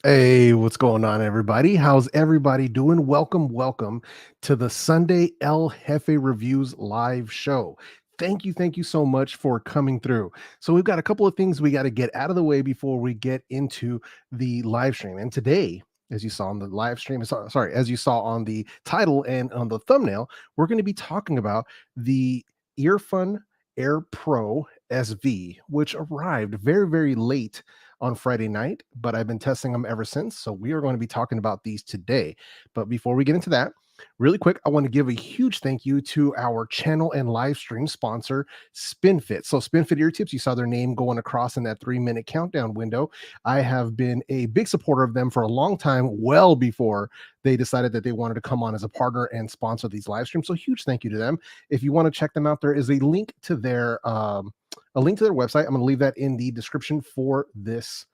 Hey, what's going on, everybody? How's everybody doing? Welcome to the Sunday El Jefe Reviews live show. Thank you so much for coming through. So we've got a couple of things we got to get out of the way before we get into the live stream. And today, as you saw on the live stream, as you saw on the title and on the thumbnail, we're going to be talking about the Earfun Air Pro SV, which arrived very late on Friday night, but I've been testing them ever since. So we are going to be talking about these today. But before we get into that, really quick, I want to give a huge thank you to our channel and live stream sponsor, SpinFit. So SpinFit Eartips, you saw their name going across in that 3-minute countdown window. I have been a big supporter of them for a long time, well before they decided that they wanted to come on as a partner and sponsor these live streams. So huge thank you to them. If you want to check them out, there is a link to their website. I'm going to leave that in the description for this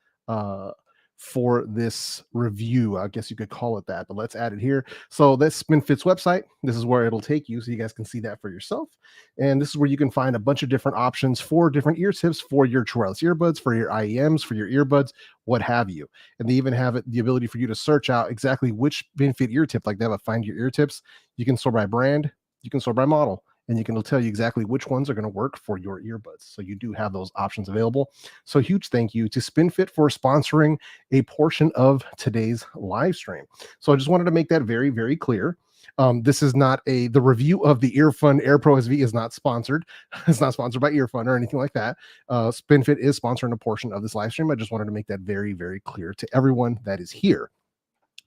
review. I guess you could call it that, but let's add it here. So that's SpinFit's website. This is where it'll take you, so you guys can see that for yourself. And this is where you can find a bunch of different options for different ear tips for your wireless earbuds, for your IEMs, for your earbuds, what have you. And they even have the ability for you to search out exactly which SpinFit ear tip, like they have a find your ear tips. You can sort by brand, you can sort by model, and it'll tell you exactly which ones are going to work for your earbuds. So you do have those options available. So huge thank you to SpinFit for sponsoring a portion of today's live stream. So I just wanted to make that very clear. This is not the review of the Earfun Air Pro SV is not sponsored. It's not sponsored by Earfun or anything like that. SpinFit is sponsoring a portion of this live stream. I just wanted to make that very, very clear to everyone that is here.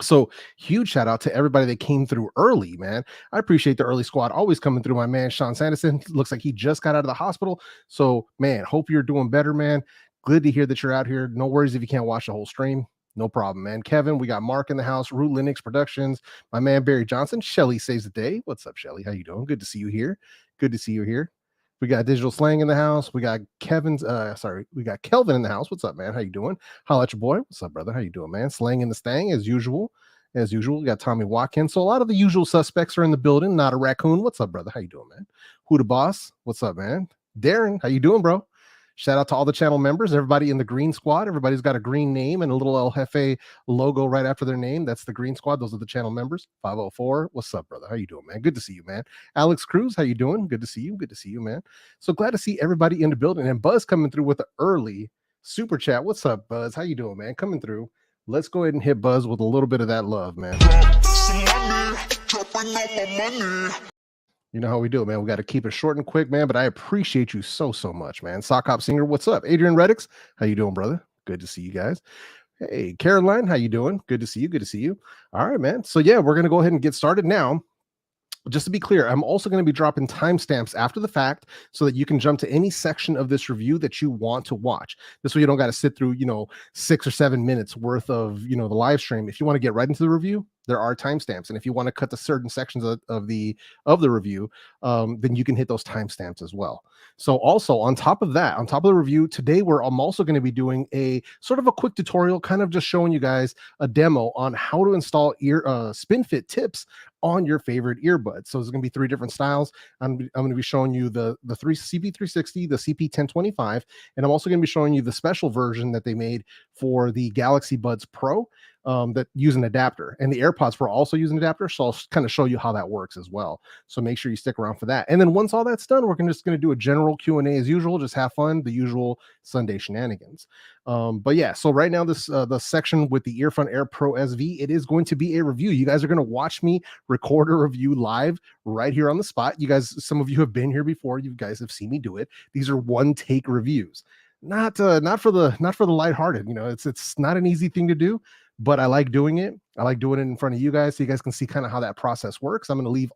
So huge shout out to everybody that came through early, man. I appreciate the early squad always coming through. My man Sean Sanderson looks like he just got out of the hospital. So man, hope you're doing better, man. Good to hear that you're out here. No worries if you can't watch the whole stream. No problem, man. Kevin, we got Mark in the house, Root Linux Productions, my man Barry Johnson. Shelly saves the day. What's up, Shelly? How you doing? Good to see you here. Good to see you here. We got Digital Slang in the house. We got we got Kelvin in the house. What's up, man? How you doing? Holla at your boy. What's up, brother? How you doing, man? Slang in the stang as usual. As usual, we got Tommy Watkins. So a lot of the usual suspects are in the building. Not a raccoon. What's up, brother? How you doing, man? Who the boss? What's up, man? Darren, how you doing, bro? Shout out to all the channel members, everybody in the green squad. Everybody's got a green name and a little El Jefe logo right after their name. That's the green squad. Those are the channel members. 504. What's up, brother? How you doing, man? Good to see you, man. Alex Cruz, how you doing? Good to see you. Good to see you, man. So glad to see everybody in the building. And Buzz coming through with the early super chat. What's up, Buzz? How you doing, man? Coming through. Let's go ahead and hit Buzz with a little bit of that love, man. You know how we do it, man. We got to keep it short and quick, man. But I appreciate you so much, man. Sock Hop Singer, what's up? Adrian Reddix, how you doing, brother? Good to see you guys. Hey, Caroline, how you doing? Good to see you. Good to see you. All right, man. So yeah, we're gonna go ahead and get started now. Just to be clear, I'm also going to be dropping timestamps after the fact so that you can jump to any section of this review that you want to watch. This way you don't got to sit through, 6 or 7 minutes worth of, the live stream. If you want to get right into the review, there are timestamps. And if you want to cut to certain sections of the review, then you can hit those timestamps as well. So also on top of that, on top of the review, today I'm also going to be doing a sort of a quick tutorial, kind of just showing you guys a demo on how to install SpinFit tips on your favorite earbuds. So there's going to be 3 different styles. I'm going to be showing you the CP360, the CP1025, and I'm also going to be showing you the special version that they made for the Galaxy Buds Pro that use an adapter, and the AirPods Pro also use an adapter. So I'll kind of show you how that works as well. So make sure you stick around for that. And then once all that's done, we're just going to do a general Q&A as usual, just have fun, the usual Sunday shenanigans. But yeah, so right now this the section with the Earfun Air Pro SV, it is going to be a review. You guys are going to watch me record a review live right here on the spot. You guys, some of you have been here before. You guys have seen me do it. These are one take reviews, not for the lighthearted. It's not an easy thing to do, but I like doing it. I like doing it in front of you guys so you guys can see kind of how that process works. I'm going to leave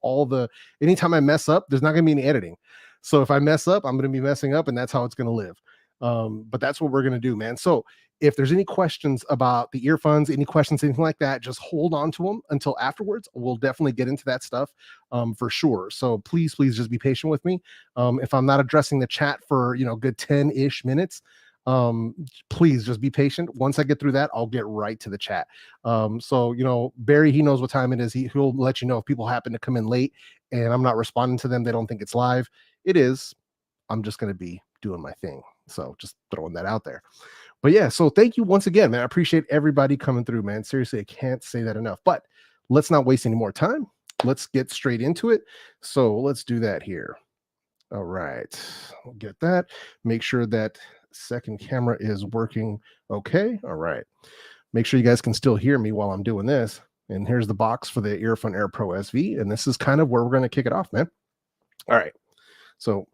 anytime I mess up, there's not going to be any editing. So if I mess up, I'm going to be messing up, and that's how it's going to live. But that's what we're going to do, man. So if there's any questions about the earphones, any questions, anything like that, just hold on to them until afterwards. We'll definitely get into that stuff for sure. So please just be patient with me. If I'm not addressing the chat for, good 10-ish minutes, please just be patient. Once I get through that, I'll get right to the chat. So Barry, he knows what time it is. He'll let you know if people happen to come in late and I'm not responding to them, they don't think it's live. It is. I'm just going to be doing my thing. So just throwing that out there. But yeah, so thank you once again, man. I appreciate everybody coming through, man. Seriously, I can't say that enough. But let's not waste any more time. Let's get straight into it. So let's do that here. All right, we'll get that. Make sure that second camera is working okay. All right, make sure you guys can still hear me while I'm doing this. And here's the box for the Earfun Air Pro SV, and this is kind of where we're going to kick it off, man. All right, so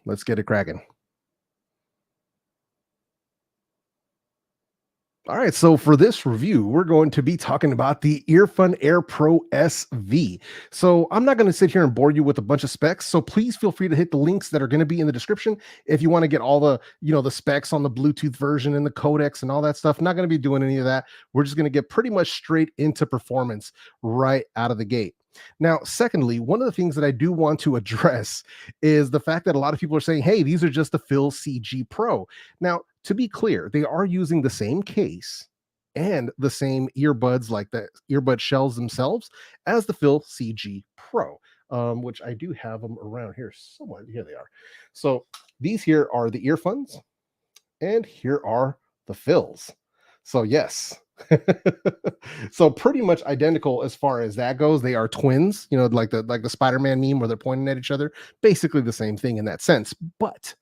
let's get it cracking. All right, so for this review, we're going to be talking about the Earfun Air Pro SV. So I'm not going to sit here and bore you with a bunch of specs, so please feel free to hit the links that are going to be in the description if you want to get all the, the specs on the Bluetooth version and the codecs and all that stuff. I'm not going to be doing any of that. We're just going to get pretty much straight into performance right out of the gate. Now, secondly, one of the things that I do want to address is the fact that a lot of people are saying, hey, these are just the Phil CG Pro. Now, to be clear, they are using the same case and the same earbuds, like the earbud shells themselves, as the Phil CG Pro, which I do have them around here somewhere. Here they are. So these here are the earphones, and here are the Phils. So yes. So pretty much identical as far as that goes. They are twins, like the Spider-Man meme where they're pointing at each other. Basically the same thing in that sense. But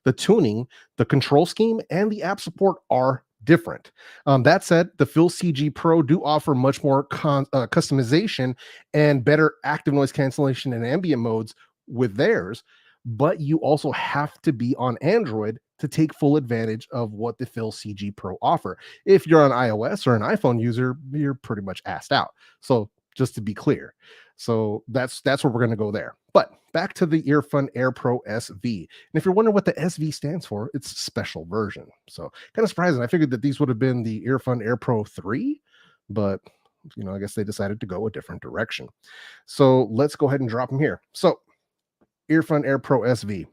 the tuning, the control scheme, and the app support are different. That said, the Phil CG Pro do offer much more customization and better active noise cancellation and ambient modes with theirs, but you also have to be on Android to take full advantage of what the Phil CG Pro offer. If you're on iOS or an iPhone user, you're pretty much assed out. So just to be clear. So that's where we're going to go there. But back to the Earfun Air Pro SV. And if you're wondering what the SV stands for, it's special version. So kind of surprising. I figured that these would have been the Earfun Air Pro 3, but I guess they decided to go a different direction. So let's go ahead and drop them here. So Earfun Air Pro SV.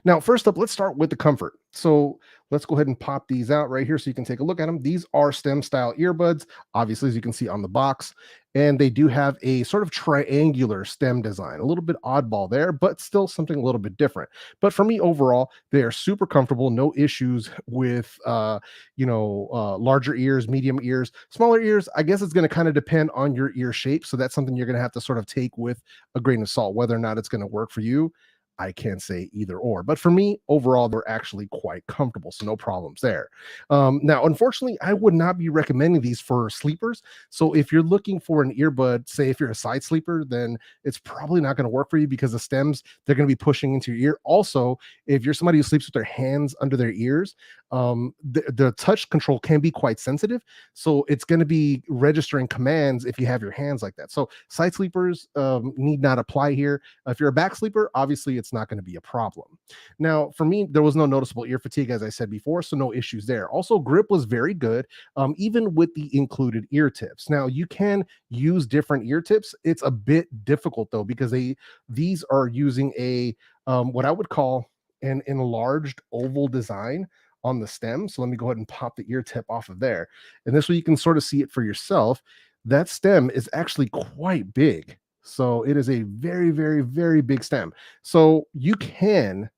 Now, first up, let's start with the comfort. So let's go ahead and pop these out right here so you can take a look at them. These are stem style earbuds, obviously, as you can see on the box, and they do have a sort of triangular stem design, a little bit oddball there, but still something a little bit different. But for me, overall, they are super comfortable, no issues with, larger ears, medium ears, smaller ears. I guess it's going to kind of depend on your ear shape. So that's something you're going to have to sort of take with a grain of salt, whether or not it's going to work for you. I can't say either or, but for me, overall, they're actually quite comfortable, so no problems there. Now, unfortunately, I would not be recommending these for sleepers. So if you're looking for an earbud, say if you're a side sleeper, then it's probably not going to work for you because the stems, they're going to be pushing into your ear. Also, if you're somebody who sleeps with their hands under their ears, the touch control can be quite sensitive. So it's going to be registering commands if you have your hands like that. So side sleepers need not apply here. If you're a back sleeper, obviously it's not going to be a problem. Now, for me, there was no noticeable ear fatigue, as I said before, so no issues there. Also, grip was very good, even with the included ear tips. Now, you can use different ear tips. It's a bit difficult though, because these are using a what I would call an enlarged oval design on the stem. So let me go ahead and pop the ear tip off of there. And this way you can sort of see it for yourself. That stem is actually quite big. So it is a very, very, very big stem. So you can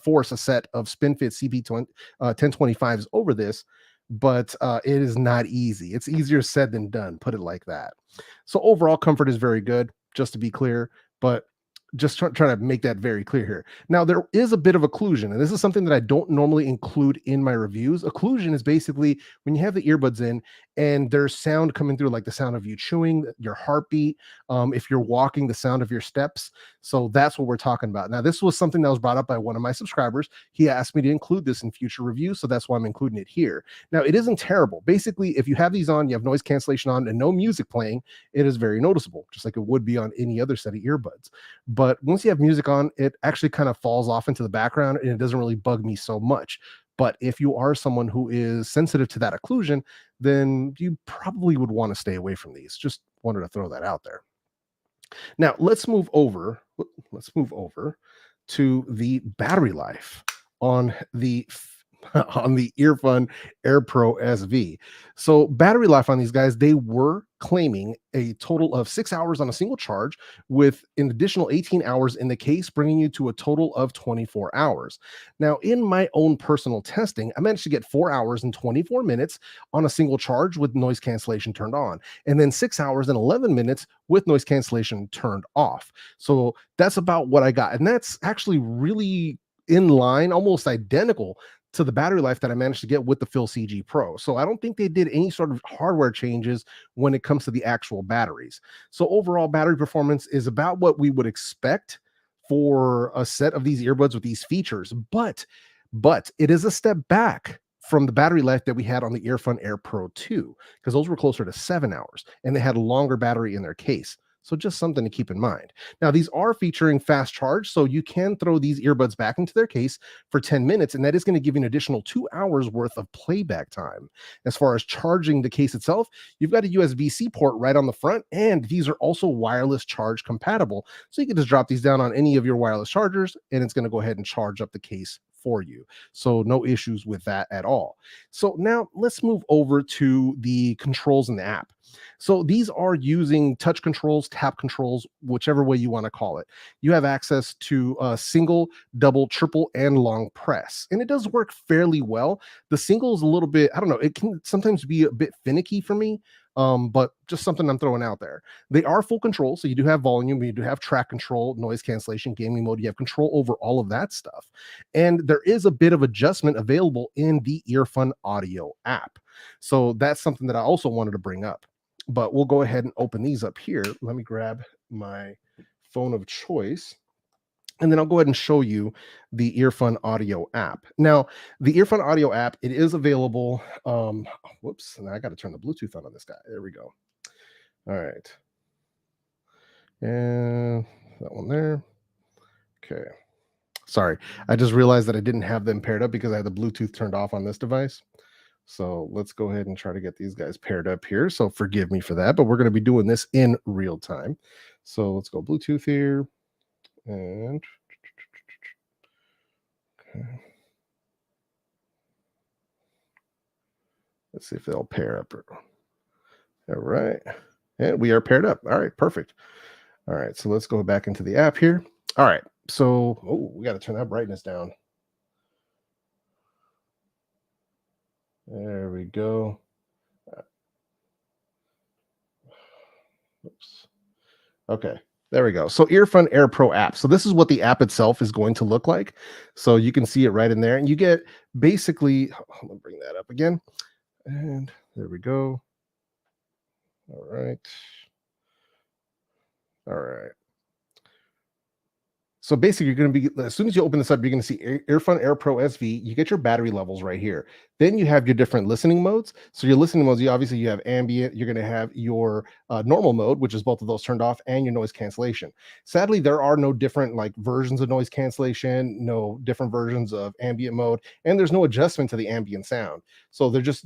force a set of SpinFit CP1025s over this, but it is not easy. It's easier said than done, put it like that. So overall comfort is very good, just to be clear, but just trying to make that very clear here. Now, there is a bit of occlusion, and this is something that I don't normally include in my reviews. Occlusion is basically when you have the earbuds in and there's sound coming through, like the sound of you chewing, your heartbeat, if you're walking, the sound of your steps. So that's what we're talking about. Now, this was something that was brought up by one of my subscribers. He asked me to include this in future reviews, so that's why I'm including it here. Now, it isn't terrible. Basically, if you have these on, you have noise cancellation on and no music playing, it is very noticeable, just like it would be on any other set of earbuds. But once you have music on, it actually kind of falls off into the background and it doesn't really bug me so much. But if you are someone who is sensitive to that occlusion, then you probably would want to stay away from these. Just wanted to throw that out there. Now let's move over to the battery life on the Earfun Air Pro SV. So battery life on these guys, they were claiming a total of 6 hours on a single charge with an additional 18 hours in the case, bringing you to a total of 24 hours. Now, in my own personal testing, I managed to get 4 hours and 24 minutes on a single charge with noise cancellation turned on, and then 6 hours and 11 minutes with noise cancellation turned off. So that's about what I got. And that's actually really in line, almost identical to the battery life that I managed to get with the Phil CG Pro. So I don't think they did any sort of hardware changes when it comes to the actual batteries. So overall battery performance is about what we would expect for a set of these earbuds with these features, but it is a step back from the battery life that we had on the Earfun Air Pro 2, because those were closer to 7 hours and they had a longer battery in their case. So just something to keep in mind. Now, these are featuring fast charge, so you can throw these earbuds back into their case for 10 minutes, and that is going to give you an additional 2 hours worth of playback time. As far as charging the case itself, you've got a USB-C port right on the front, and these are also wireless charge compatible. So you can just drop these down on any of your wireless chargers, and it's going to go ahead and charge up the case for you. So no issues with that at all. So now let's move over to the controls in the app. So these are using touch controls, tap controls, whichever way you want to call it. You have access to single, double, triple, and long press. And it does work fairly well. The single is a little bit, I don't know, it can sometimes be a bit finicky for me. but just something I'm throwing out there. They are full control, so you do have volume, you do have track control, noise cancellation, gaming mode. You have control over all of that stuff, and there is a bit of adjustment available in the Earfun Audio app. So that's something that I also wanted to bring up. But we'll go ahead and open these up here. Let me grab my phone of choice, and then I'll go ahead and show you the Earfun Audio app. Now, the Earfun Audio app, it is available. Whoops, now I got to turn the Bluetooth on this guy. There we go. All right. And that one there. Okay. Sorry, I just realized that I didn't have them paired up because I had the Bluetooth turned off on this device. So let's go ahead and try to get these guys paired up here. So forgive me for that, but we're going to be doing this in real time. So let's go Bluetooth here. And okay. Let's see if they'll pair up. All right. And we are paired up. All right, perfect. All right, so let's go back into the app here. All right, so we got to turn that brightness down. There we go. Oops. Okay, there we go. So Earfun Air Pro app. So this is what the app itself is going to look like. So you can see it right in there, and you get basically, I'm gonna bring that up again. And there we go. All right. All right. So basically, you're going to be, as soon as you open this up, you're going to see Earfun Air Pro SV. You get your battery levels right here. Then you have your different listening modes. So your listening modes, you have ambient. You're going to have your normal mode, which is both of those turned off, and your noise cancellation. Sadly, there are no different like versions of noise cancellation, no different versions of ambient mode, and there's no adjustment to the ambient sound. So they're just,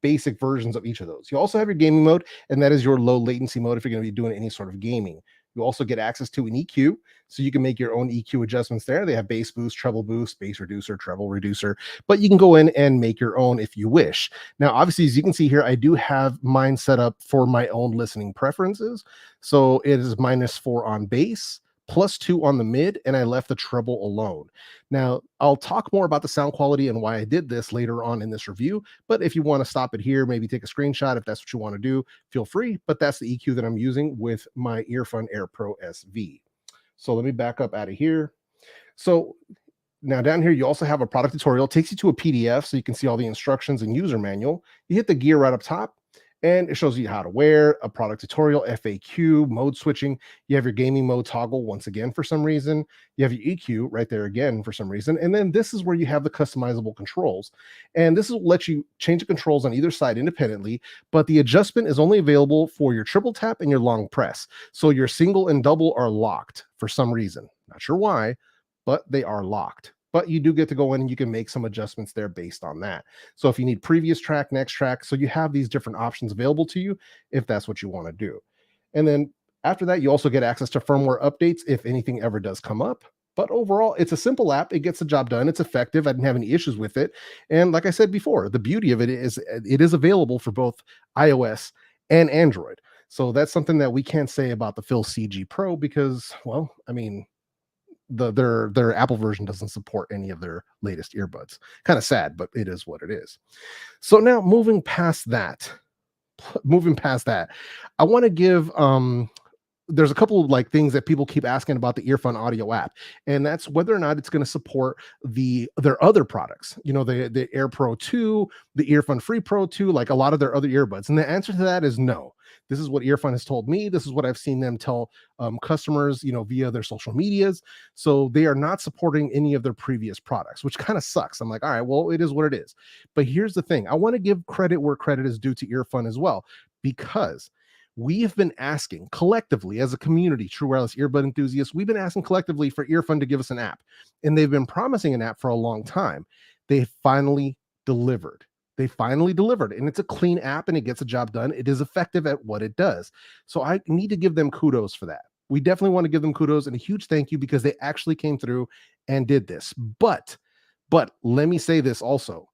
basic versions of each of those. You also have your gaming mode, and that is your low latency mode if you're going to be doing any sort of gaming. You also get access to an EQ, so you can make your own EQ adjustments there. They have bass boost, treble boost, bass reducer, treble reducer, but you can go in and make your own if you wish. Now, obviously, as you can see here, I do have mine set up for my own listening preferences. So it is -4 on bass, +2 on the mid, and I left the treble alone. Now, I'll talk more about the sound quality and why I did this later on in this review, but if you want to stop it here, maybe take a screenshot if that's what you want to do, feel free, but that's the EQ that I'm using with my Earfun Air Pro SV. So let me back up out of here. So now down here, you also have a product tutorial. It takes you to a PDF so you can see all the instructions and user manual. You hit the gear right up top, and it shows you how to wear, a product tutorial, FAQ, mode switching. You have your gaming mode toggle once again for some reason. You have your EQ right there again for some reason. And then this is where you have the customizable controls. And this will let you change the controls on either side independently, but the adjustment is only available for your triple tap and your long press. So your single and double are locked for some reason. Not sure why, but they are locked. But you do get to go in and you can make some adjustments there based on that. So if you need previous track, next track, so you have these different options available to you if that's what you want to do. And then after that, you also get access to firmware updates if anything ever does come up. But overall, it's a simple app. It gets the job done. It's effective. I didn't have any issues with it. And like I said before, the beauty of it is available for both iOS and Android. So that's something that we can't say about the Phil CG Pro because, well, I mean, their Apple version doesn't support any of their latest earbuds. Kind of sad, but it is what it is. So now moving past that, I want to give there's a couple of like things that people keep asking about the Earfun Audio app, and that's whether or not it's going to support their other products. The Air Pro 2, the Earfun Free Pro 2, like a lot of their other earbuds. And the answer to that is no. This is what Earfun has told me. This is what I've seen them tell customers, via their social medias. So they are not supporting any of their previous products, which kind of sucks. I'm like, all right, well, it is what it is. But here's the thing. I want to give credit where credit is due to Earfun as well, because we have been asking collectively as a community, true wireless earbud enthusiasts, we've been asking collectively for Earfun to give us an app, and they've been promising an app for a long time. They finally delivered. And it's a clean app and it gets the job done. It is effective at what it does. So I need to give them kudos for that. We definitely want to give them kudos and a huge thank you because they actually came through and did this. But let me say this also,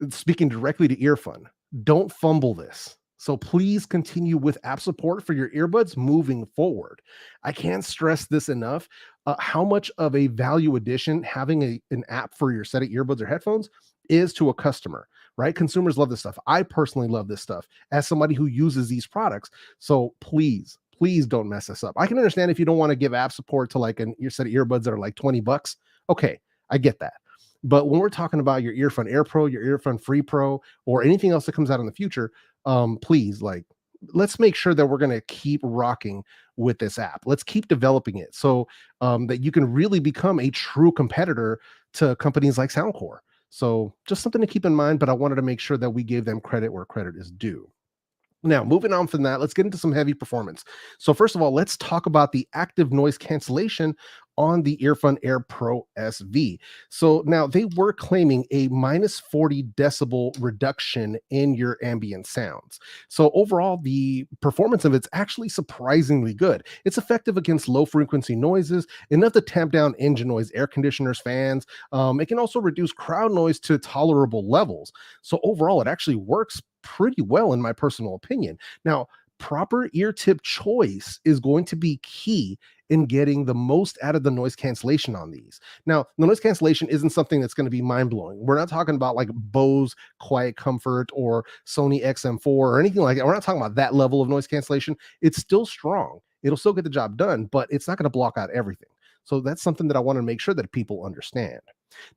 speaking directly to Earfun, don't fumble this. So please continue with app support for your earbuds moving forward. I can't stress this enough, how much of a value addition having an app for your set of earbuds or headphones is to a customer, right? Consumers love this stuff. I personally love this stuff as somebody who uses these products. So please don't mess this up. I can understand if you don't want to give app support to like your set of earbuds that are like $20. Okay, I get that. But when we're talking about your Earfun Air Pro, your Earfun Free Pro, or anything else that comes out in the future, please, like, let's make sure that we're going to keep rocking with this app. Let's keep developing it so that you can really become a true competitor to companies like Soundcore. So just something to keep in mind, but I wanted to make sure that we gave them credit where credit is due. Now, moving on from that, let's get into some heavy performance. So first of all, let's talk about the active noise cancellation on the Earfun Air Pro SV. So now they were claiming a minus 40 decibel reduction in your ambient sounds. So overall, the performance of it's actually surprisingly good. It's effective against low frequency noises, enough to tamp down engine noise, air conditioners, fans. It can also reduce crowd noise to tolerable levels. So overall, it actually works pretty well in my personal opinion. Now, proper ear tip choice is going to be key in getting the most out of the noise cancellation on these. Now, the noise cancellation isn't something that's going to be mind-blowing. We're not talking about like Bose Quiet Comfort or Sony XM4 or anything like that. We're not talking about that level of noise cancellation. It's still strong. It'll still get the job done, but it's not going to block out everything. So that's something that I want to make sure that people understand.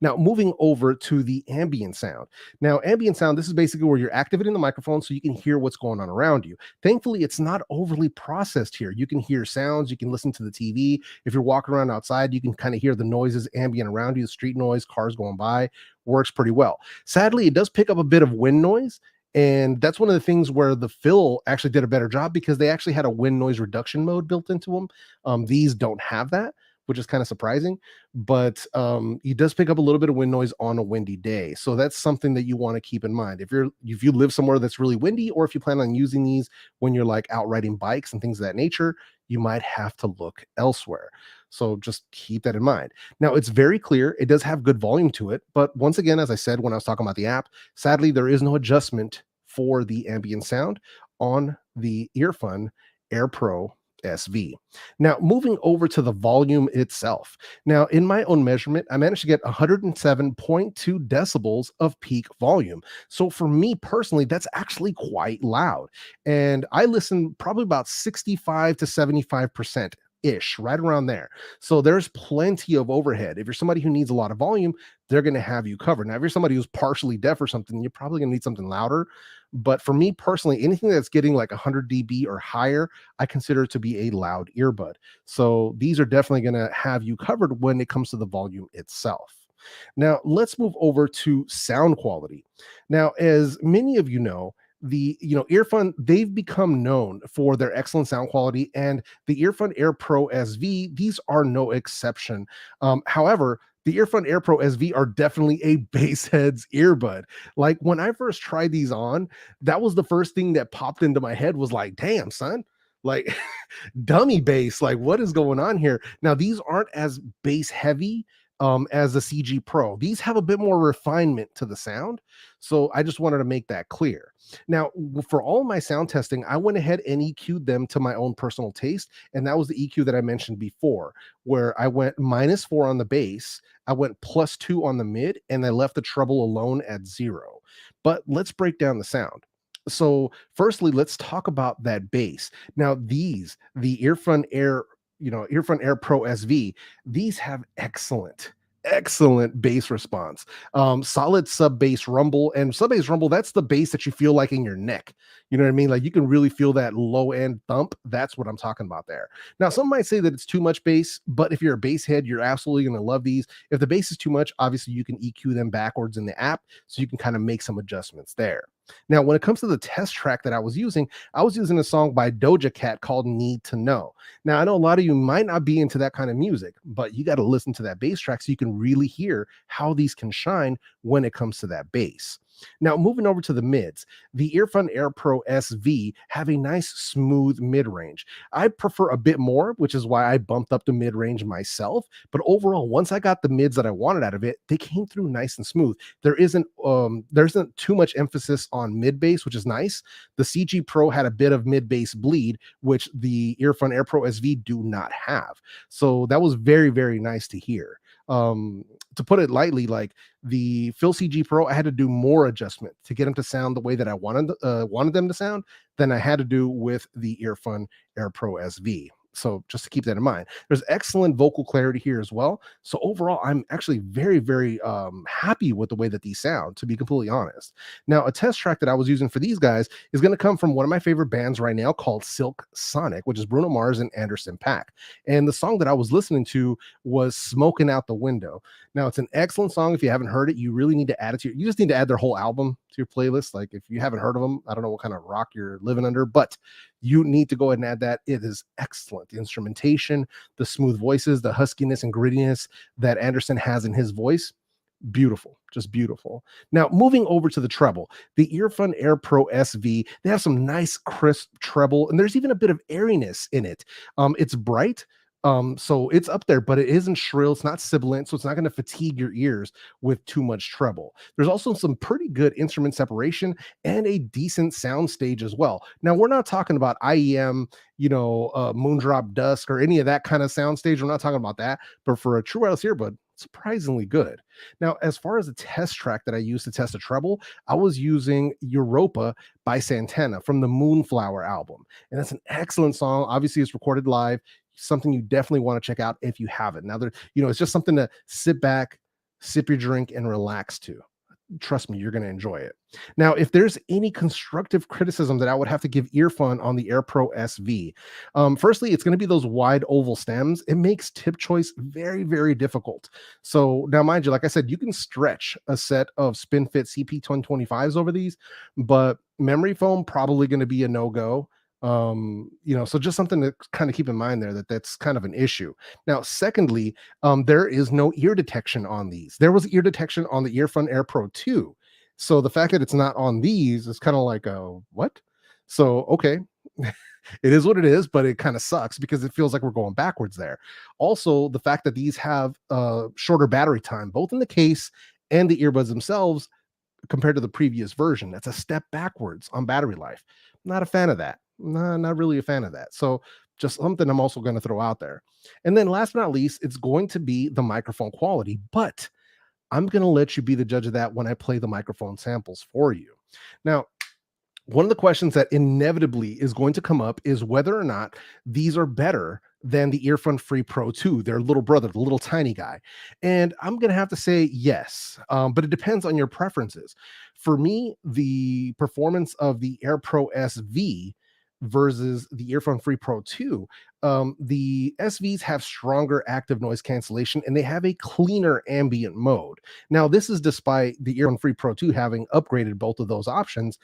Now, moving over to the ambient sound. Now, ambient sound, this is basically where you're activating the microphone so you can hear what's going on around you. Thankfully, it's not overly processed here. You can hear sounds, you can listen to the TV. If you're walking around outside, you can kind of hear the noises ambient around you, the street noise, cars going by, works pretty well. Sadly, it does pick up a bit of wind noise. And that's one of the things where the Phil actually did a better job because they actually had a wind noise reduction mode built into them. These don't have that, which is kind of surprising, but he does pick up a little bit of wind noise on a windy day. So that's something that you want to keep in mind. If you live somewhere that's really windy, or if you plan on using these when you're like out riding bikes and things of that nature, you might have to look elsewhere. So just keep that in mind. Now, it's very clear. It does have good volume to it, but once again, as I said, when I was talking about the app, sadly, there is no adjustment for the ambient sound on the Earfun Air Pro SV. Now, moving over to the volume itself. Now, in my own measurement, I managed to get 107.2 decibels of peak volume. So for me personally, that's actually quite loud. And I listen probably about 65 to 75% ish, right around there. So there's plenty of overhead. If you're somebody who needs a lot of volume, they're going to have you covered. Now, if you're somebody who's partially deaf or something, you're probably going to need something louder. But for me personally, anything that's getting like 100 dB or higher, I consider to be a loud earbud. So these are definitely going to have you covered when it comes to the volume itself. Now, let's move over to sound quality. Now, as many of you know, Earfun, they've become known for their excellent sound quality, and the Earfun Air Pro SV, these are no exception. However, the Earfun Air Pro SV are definitely a basshead's earbud. Like when I first tried these on, that was the first thing that popped into my head was like, damn, son, like dummy bass, like what is going on here? Now, these aren't as bass heavy as the CG Pro. These have a bit more refinement to the sound. So I just wanted to make that clear. Now, for all my sound testing, I went ahead and EQ'd them to my own personal taste. And that was the EQ that I mentioned before, where I went -4 on the bass, I went +2 on the mid, and I left the treble alone at 0. But let's break down the sound. So firstly, let's talk about that bass. Now, the Earfun Air Pro SV, these have excellent bass response. Solid sub bass rumble, and sub bass rumble, that's the bass that you feel like in your neck. You know what I mean? Like you can really feel that low end thump. That's what I'm talking about there. Now, some might say that it's too much bass, but if you're a bass head, you're absolutely going to love these. If the bass is too much, obviously you can EQ them backwards in the app, so you can kind of make some adjustments there. Now, when it comes to the test track that I was using a song by Doja Cat called Need to Know. Now, I know a lot of you might not be into that kind of music, but you got to listen to that bass track so you can really hear how these can shine when it comes to that bass. Now, moving over to the mids, the Earfun Air Pro SV have a nice smooth mid-range. I prefer a bit more, which is why I bumped up the mid-range myself. But overall, once I got the mids that I wanted out of it, they came through nice and smooth. There isn't too much emphasis on mid-bass, which is nice. The CG Pro had a bit of mid-bass bleed, which the Earfun Air Pro SV do not have. So that was very, very nice to hear. To put it lightly, like the Phil CG Pro, I had to do more adjustment to get them to sound the way that I wanted them to sound than I had to do with the Earfun Air Pro SV. So just to keep that in mind, there's excellent vocal clarity here as well. So overall, I'm actually very, very happy with the way that these sound, to be completely honest. Now, a test track that I was using for these guys is going to come from one of my favorite bands right now called Silk Sonic, which is Bruno Mars and Anderson .Paak. And the song that I was listening to was Smoking Out the Window. Now, it's an excellent song. If you haven't heard it, you really need to add it to you just need to add their whole album to your playlist. Like if you haven't heard of them, I don't know what kind of rock you're living under, but you need to go ahead and add that. It is excellent. The instrumentation, the smooth voices, the huskiness and grittiness that Anderson has in his voice, beautiful, just beautiful. Now, moving over to the treble, the Earfun Air Pro SV, they have some nice crisp treble, and there's even a bit of airiness in it. It's bright, so it's up there, but it isn't shrill, it's not sibilant, so it's not going to fatigue your ears with too much treble. There's also some pretty good instrument separation and a decent sound stage as well. Now, we're not talking about IEM, Moondrop Dusk or any of that kind of sound stage. We're not talking about that, but for a true wireless earbud, surprisingly good. Now, as far as the test track that I used to test a treble, I was using Europa by Santana from the Moonflower album. And that's an excellent song. Obviously, it's recorded live, something you definitely want to check out if you haven't. Now, it's just something to sit back, sip your drink, and relax to. Trust me, you're going to enjoy it. Now, if there's any constructive criticism that I would have to give Earfun on the Air Pro SV, firstly, it's going to be those wide oval stems. It makes tip choice very, very difficult. So now, mind you, like I said, you can stretch a set of SpinFit CP1025s over these, but memory foam probably going to be a no-go. So just something to kind of keep in mind there, that's kind of an issue. Now, secondly, there is no ear detection on these. There was ear detection on the Earfun Air Pro 2. So the fact that it's not on these is kind of like what? So okay. It is what it is, but it kind of sucks because it feels like we're going backwards there. Also, the fact that these have shorter battery time, both in the case and the earbuds themselves, compared to the previous version, that's a step backwards on battery life. Not a fan of that. Not really a fan of that. So just something I'm also going to throw out there. And then last but not least, it's going to be the microphone quality, but I'm going to let you be the judge of that when I play the microphone samples for you. Now, one of the questions that inevitably is going to come up is whether or not these are better than the Earfun Free Pro 2, their little brother, the little tiny guy. And I'm going to have to say yes, but it depends on your preferences. For me, the performance of the Air Pro SV versus the Earfun Free Pro 2, the SVs have stronger active noise cancellation and they have a cleaner ambient mode. Now, this is despite the Earfun Free Pro 2 having upgraded both of those options.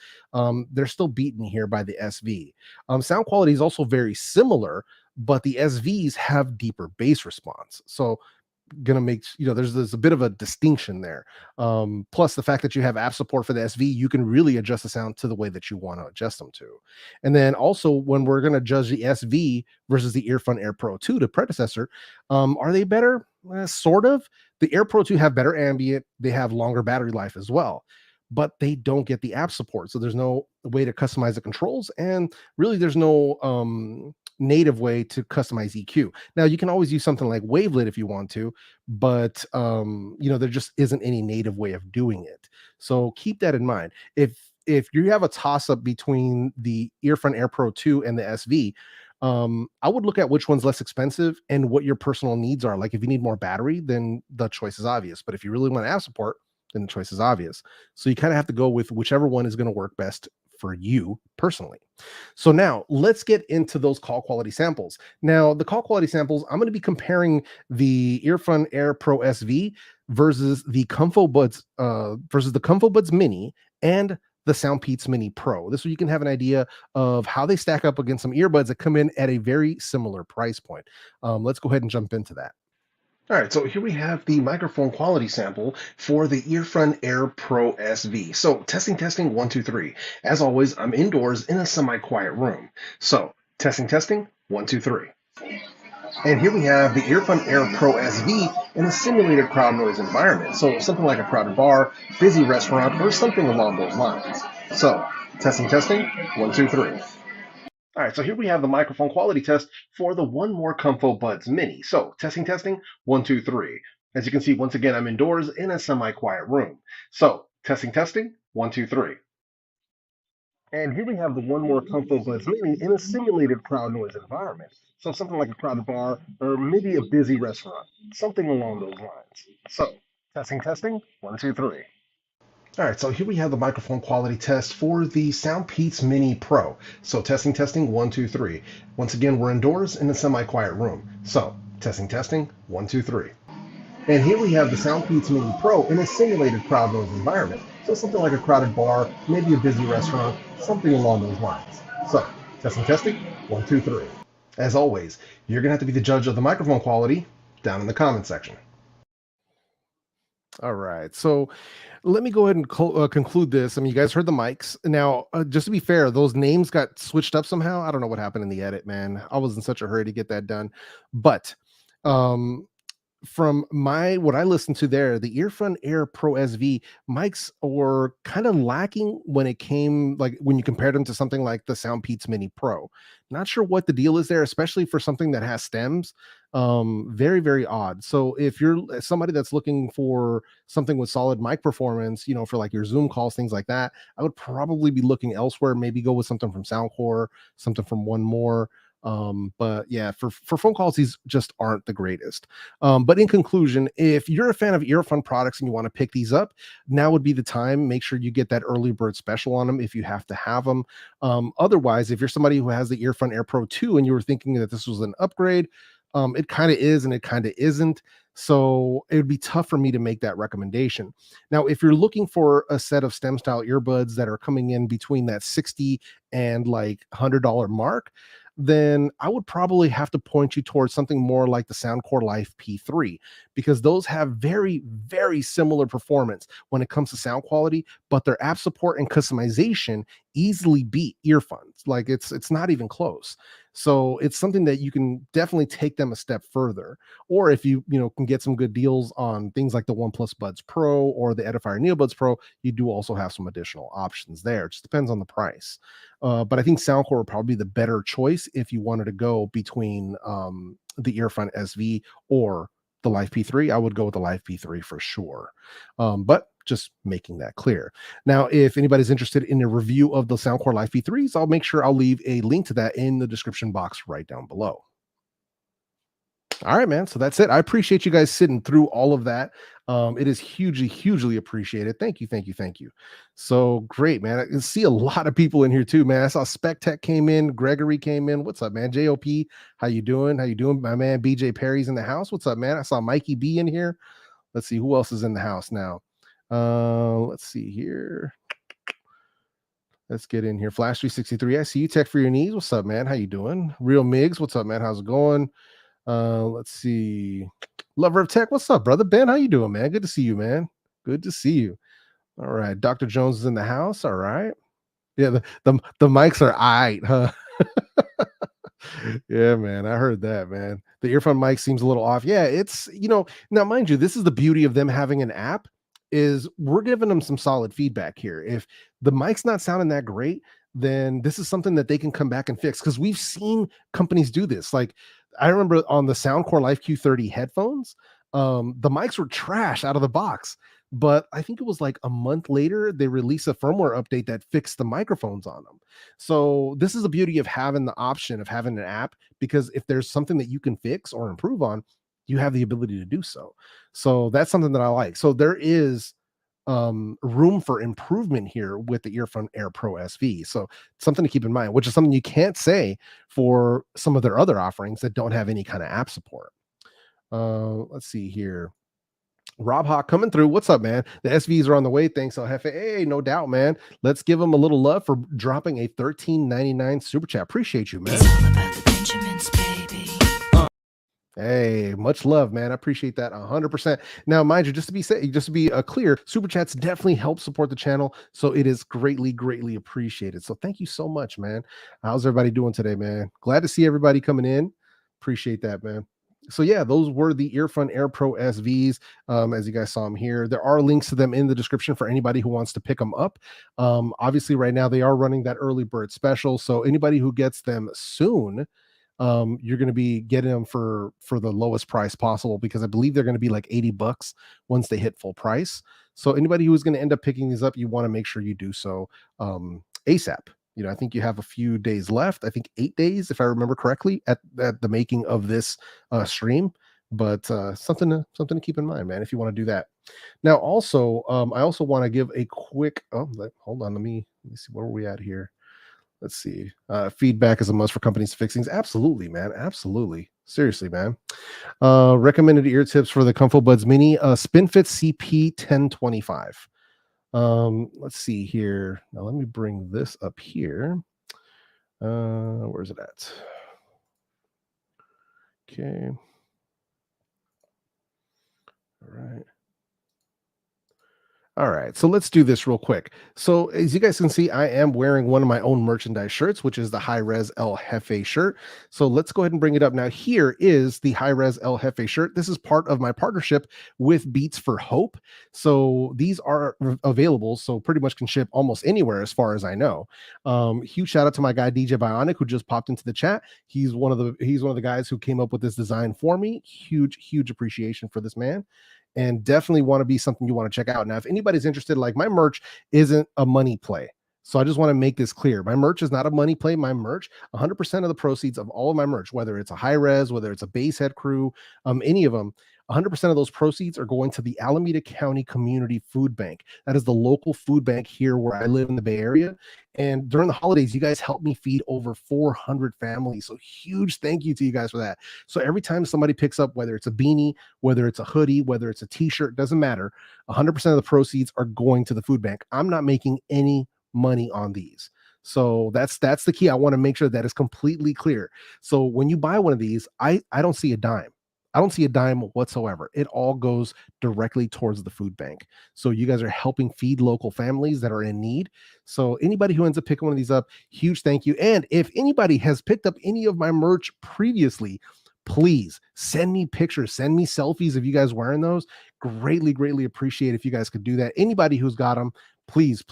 They're still beaten here by the SV. Sound quality is also very similar, but the SVs have deeper bass response. So gonna make there's a bit of a distinction there. Plus the fact that you have app support for the SV, you can really adjust the sound to the way that you want to adjust them to. And then also when we're going to judge the SV versus the Earfun Air Pro 2, the predecessor, are they better? Sort of. The Air Pro 2 have better ambient, they have longer battery life as well, but they don't get the app support, so there's no way to customize the controls, and really there's no native way to customize EQ. Now you can always use something like Wavelet if you want to, but there just isn't any native way of doing it. So keep that in mind. If you have a toss up between the Earfun Air Pro 2 and the SV, I would look at which one's less expensive and what your personal needs are. Like if you need more battery, then the choice is obvious. But if you really want app support, then the choice is obvious. So you kind of have to go with whichever one is going to work best for you personally. So now let's get into those call quality samples. Now, the call quality samples, I'm going to be comparing the Earfun Air Pro SV versus the ComfoBuds Mini and the Soundpeats Mini Pro. This way you can have an idea of how they stack up against some earbuds that come in at a very similar price point. Let's go ahead and jump into that. All right, so here we have the microphone quality sample for the Earfun Air Pro SV. So testing, 1, 2, 3. As always, I'm indoors in a semi-quiet room. So testing, 1, 2, 3. And here we have the Earfun Air Pro SV in a simulated crowd noise environment. So something like a crowded bar, busy restaurant, or something along those lines. So testing, 1, 2, 3. All right, so here we have the microphone quality test for the One More ComfoBuds Mini. So testing, 1, 2, 3. As you can see, once again, I'm indoors in a semi-quiet room. So, testing, 1, 2, 3. And here we have the one more ComfoBuds Mini in a simulated crowd noise environment. So something like a crowded bar or maybe a busy restaurant, something along those lines. So, testing, 1, 2, 3. All right, so here we have the microphone quality test for the Soundpeats Mini Pro. So testing, 1, 2, 3. Once again, we're indoors in a semi-quiet room. So testing, 1, 2, 3. And here we have the Soundpeats Mini Pro in a simulated crowd noise environment. So something like a crowded bar, maybe a busy restaurant, something along those lines. So testing, 1, 2, 3. As always, you're gonna have to be the judge of the microphone quality down in the comment section. All right, so let me go ahead and conclude this. I mean, you guys heard the mics. Now, just to be fair, those names got switched up somehow. I don't know what happened in the edit, man. I was in such a hurry to get that done. But from what I listened to there, the Earfun Air Pro SV mics were kind of lacking when it came, like when you compared them to something like the Soundpeats Mini Pro. Not sure what the deal is there, especially for something that has stems. Very, very odd. So if you're somebody that's looking for something with solid mic performance, you know, for like your Zoom calls, things like that, I would probably be looking elsewhere. Maybe go with something from Soundcore, something from One More. But yeah, for phone calls, these just aren't the greatest. But in conclusion, if you're a fan of Earfun products and you want to pick these up, now would be the time. Make sure you get that early bird special on them if you have to have them. Otherwise, if you're somebody who has the Earfun Air Pro 2 and you were thinking that this was an upgrade, it kind of is and it kind of isn't. So it would be tough for me to make that recommendation. Now, if you're looking for a set of stem style earbuds that are coming in between that $60 and like $100 mark, then I would probably have to point you towards something more like the Soundcore Life P3, because those have very, very similar performance when it comes to sound quality, but their app support and customization easily beat Earfuns. Like it's not even close. So it's something that you can definitely take them a step further. Or if you can get some good deals on things like the OnePlus Buds Pro or the Edifier NeoBuds Pro, you do also have some additional options there. It just depends on the price. But I think Soundcore would probably be the better choice if you wanted to go between the Earfun SV or the Life P3. I would go with the Life P3 for sure. But just making that clear. Now, if anybody's interested in a review of the Soundcore Life P3s, I'll make sure I'll leave a link to that in the description box right down below. All right, man. So that's it. I appreciate you guys sitting through all of that. It is hugely, hugely appreciated. Thank you. So great, man. I can see a lot of people in here too, man. I saw SpecTech came in, Gregory came in. What's up, man? JOP, how you doing? My man BJ Perry's in the house. What's up, man? I saw Mikey B in here. Let's see who else is in the house now. Let's see here. Let's get in here. Flash 363. I see you. Tech for your knees. What's up, man? How you doing? Real Migs. What's up, man? How's it going? Let's see. Lover of Tech. What's up, brother? Ben, how you doing, man? Good to see you, man. Good to see you. All right. Dr. Jones is in the house. All right. Yeah, the mics are all right, huh? Yeah, man. I heard that, man. The Earfun mic seems a little off. Yeah, it's, now mind you, this is the beauty of them having an app, is we're giving them some solid feedback here. If the mic's not sounding that great, then this is something that they can come back and fix, because we've seen companies do this. Like I remember on the Soundcore Life Q30 headphones, the mics were trash out of the box, but I think it was like a month later they released a firmware update that fixed the microphones on them. So this is the beauty of having the option of having an app, because if there's something that you can fix or improve on, you have the ability to do so. So that's something that I like. So there is room for improvement here with the Earfun Air Pro SV. So something to keep in mind, which is something you can't say for some of their other offerings that don't have any kind of app support. Let's see here. Rob Hawk coming through. What's up, man? The SVs are on the way. Thanks, El Jefe. Hey, no doubt, man. Let's give them a little love for dropping a $13.99 super chat. Appreciate you, man. It's all about the Benjamins, baby. Hey, much love, man. I appreciate that 100%. Now, mind you, just to be clear, super chats definitely help support the channel, so it is greatly, greatly appreciated. So thank you so much, man. How's everybody doing today, man? Glad to see everybody coming in. Appreciate that, man. So yeah, those were the Earfun Air Pro SVs. As you guys saw them here, there are links to them in the description for anybody who wants to pick them up. Obviously, right now they are running that early bird special, so anybody who gets them soon, you're going to be getting them for the lowest price possible, because I believe they're going to be like $80 once they hit full price. So anybody who is going to end up picking these up, you want to make sure you do so ASAP. I think you have a few days left. I think 8 days, if I remember correctly, at the making of this stream. But something to keep in mind, man, if you want to do that. Now, also, I also want to give a quick. Hold on. Let me see, where are we at here. Let's see. Feedback is a must for companies to fix things. Absolutely, man. Absolutely. Seriously, man. Recommended ear tips for the ComfoBuds Mini, SpinFit CP1025. Let's see here. Now let me bring this up here. Where's it at? Okay. All right, so let's do this real quick. So as you guys can see, I am wearing one of my own merchandise shirts, which is the High Res El Jefe shirt. So let's go ahead and bring it up. Now, here is the High Res El Jefe shirt. This is part of my partnership with Beats for Hope. So these are available, so pretty much can ship almost anywhere as far as I know. Huge shout out to my guy DJ Bionic, who just popped into the chat. He's one of the guys who came up with this design for me. Huge appreciation for this man. And definitely want to be something you want to check out. Now, if anybody's interested, like, my merch isn't a money play. So I just want to make this clear. My merch is not a money play. My merch, 100% of the proceeds of all of my merch, whether it's a high res, whether it's a base head crew, any of them, 100% of those proceeds are going to the Alameda County Community Food Bank. That is the local food bank here where I live in the Bay Area. And during the holidays, you guys helped me feed over 400 families. So huge thank you to you guys for that. So every time somebody picks up, whether it's a beanie, whether it's a hoodie, whether it's a t-shirt, doesn't matter, 100% of the proceeds are going to the food bank. I'm not making any money on these. So that's the key. I want to make sure that is completely clear. So when you buy one of these, I don't see a dime. I don't see a dime whatsoever. It all goes directly towards the food bank. So you guys are helping feed local families that are in need. So anybody who ends up picking one of these up, huge thank you. And if anybody has picked up any of my merch previously, please send me pictures, send me selfies of you guys wearing those. Greatly appreciate if you guys could do that. Anybody who's got them, please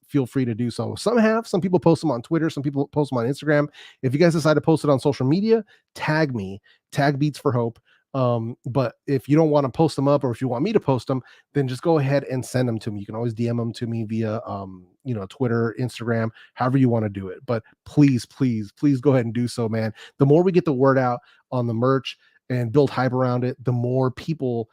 feel free to do so. Some people post them on Twitter, some people post them on Instagram. If you guys decide to post it on social media, tag me, tag Beats for Hope. But if you don't want to post them up, or if you want me to post them, then just go ahead and send them to me. You can always DM them to me via Twitter, Instagram, however you want to do it. But please go ahead and do so, man. The more we get the word out on the merch and build hype around it, the more people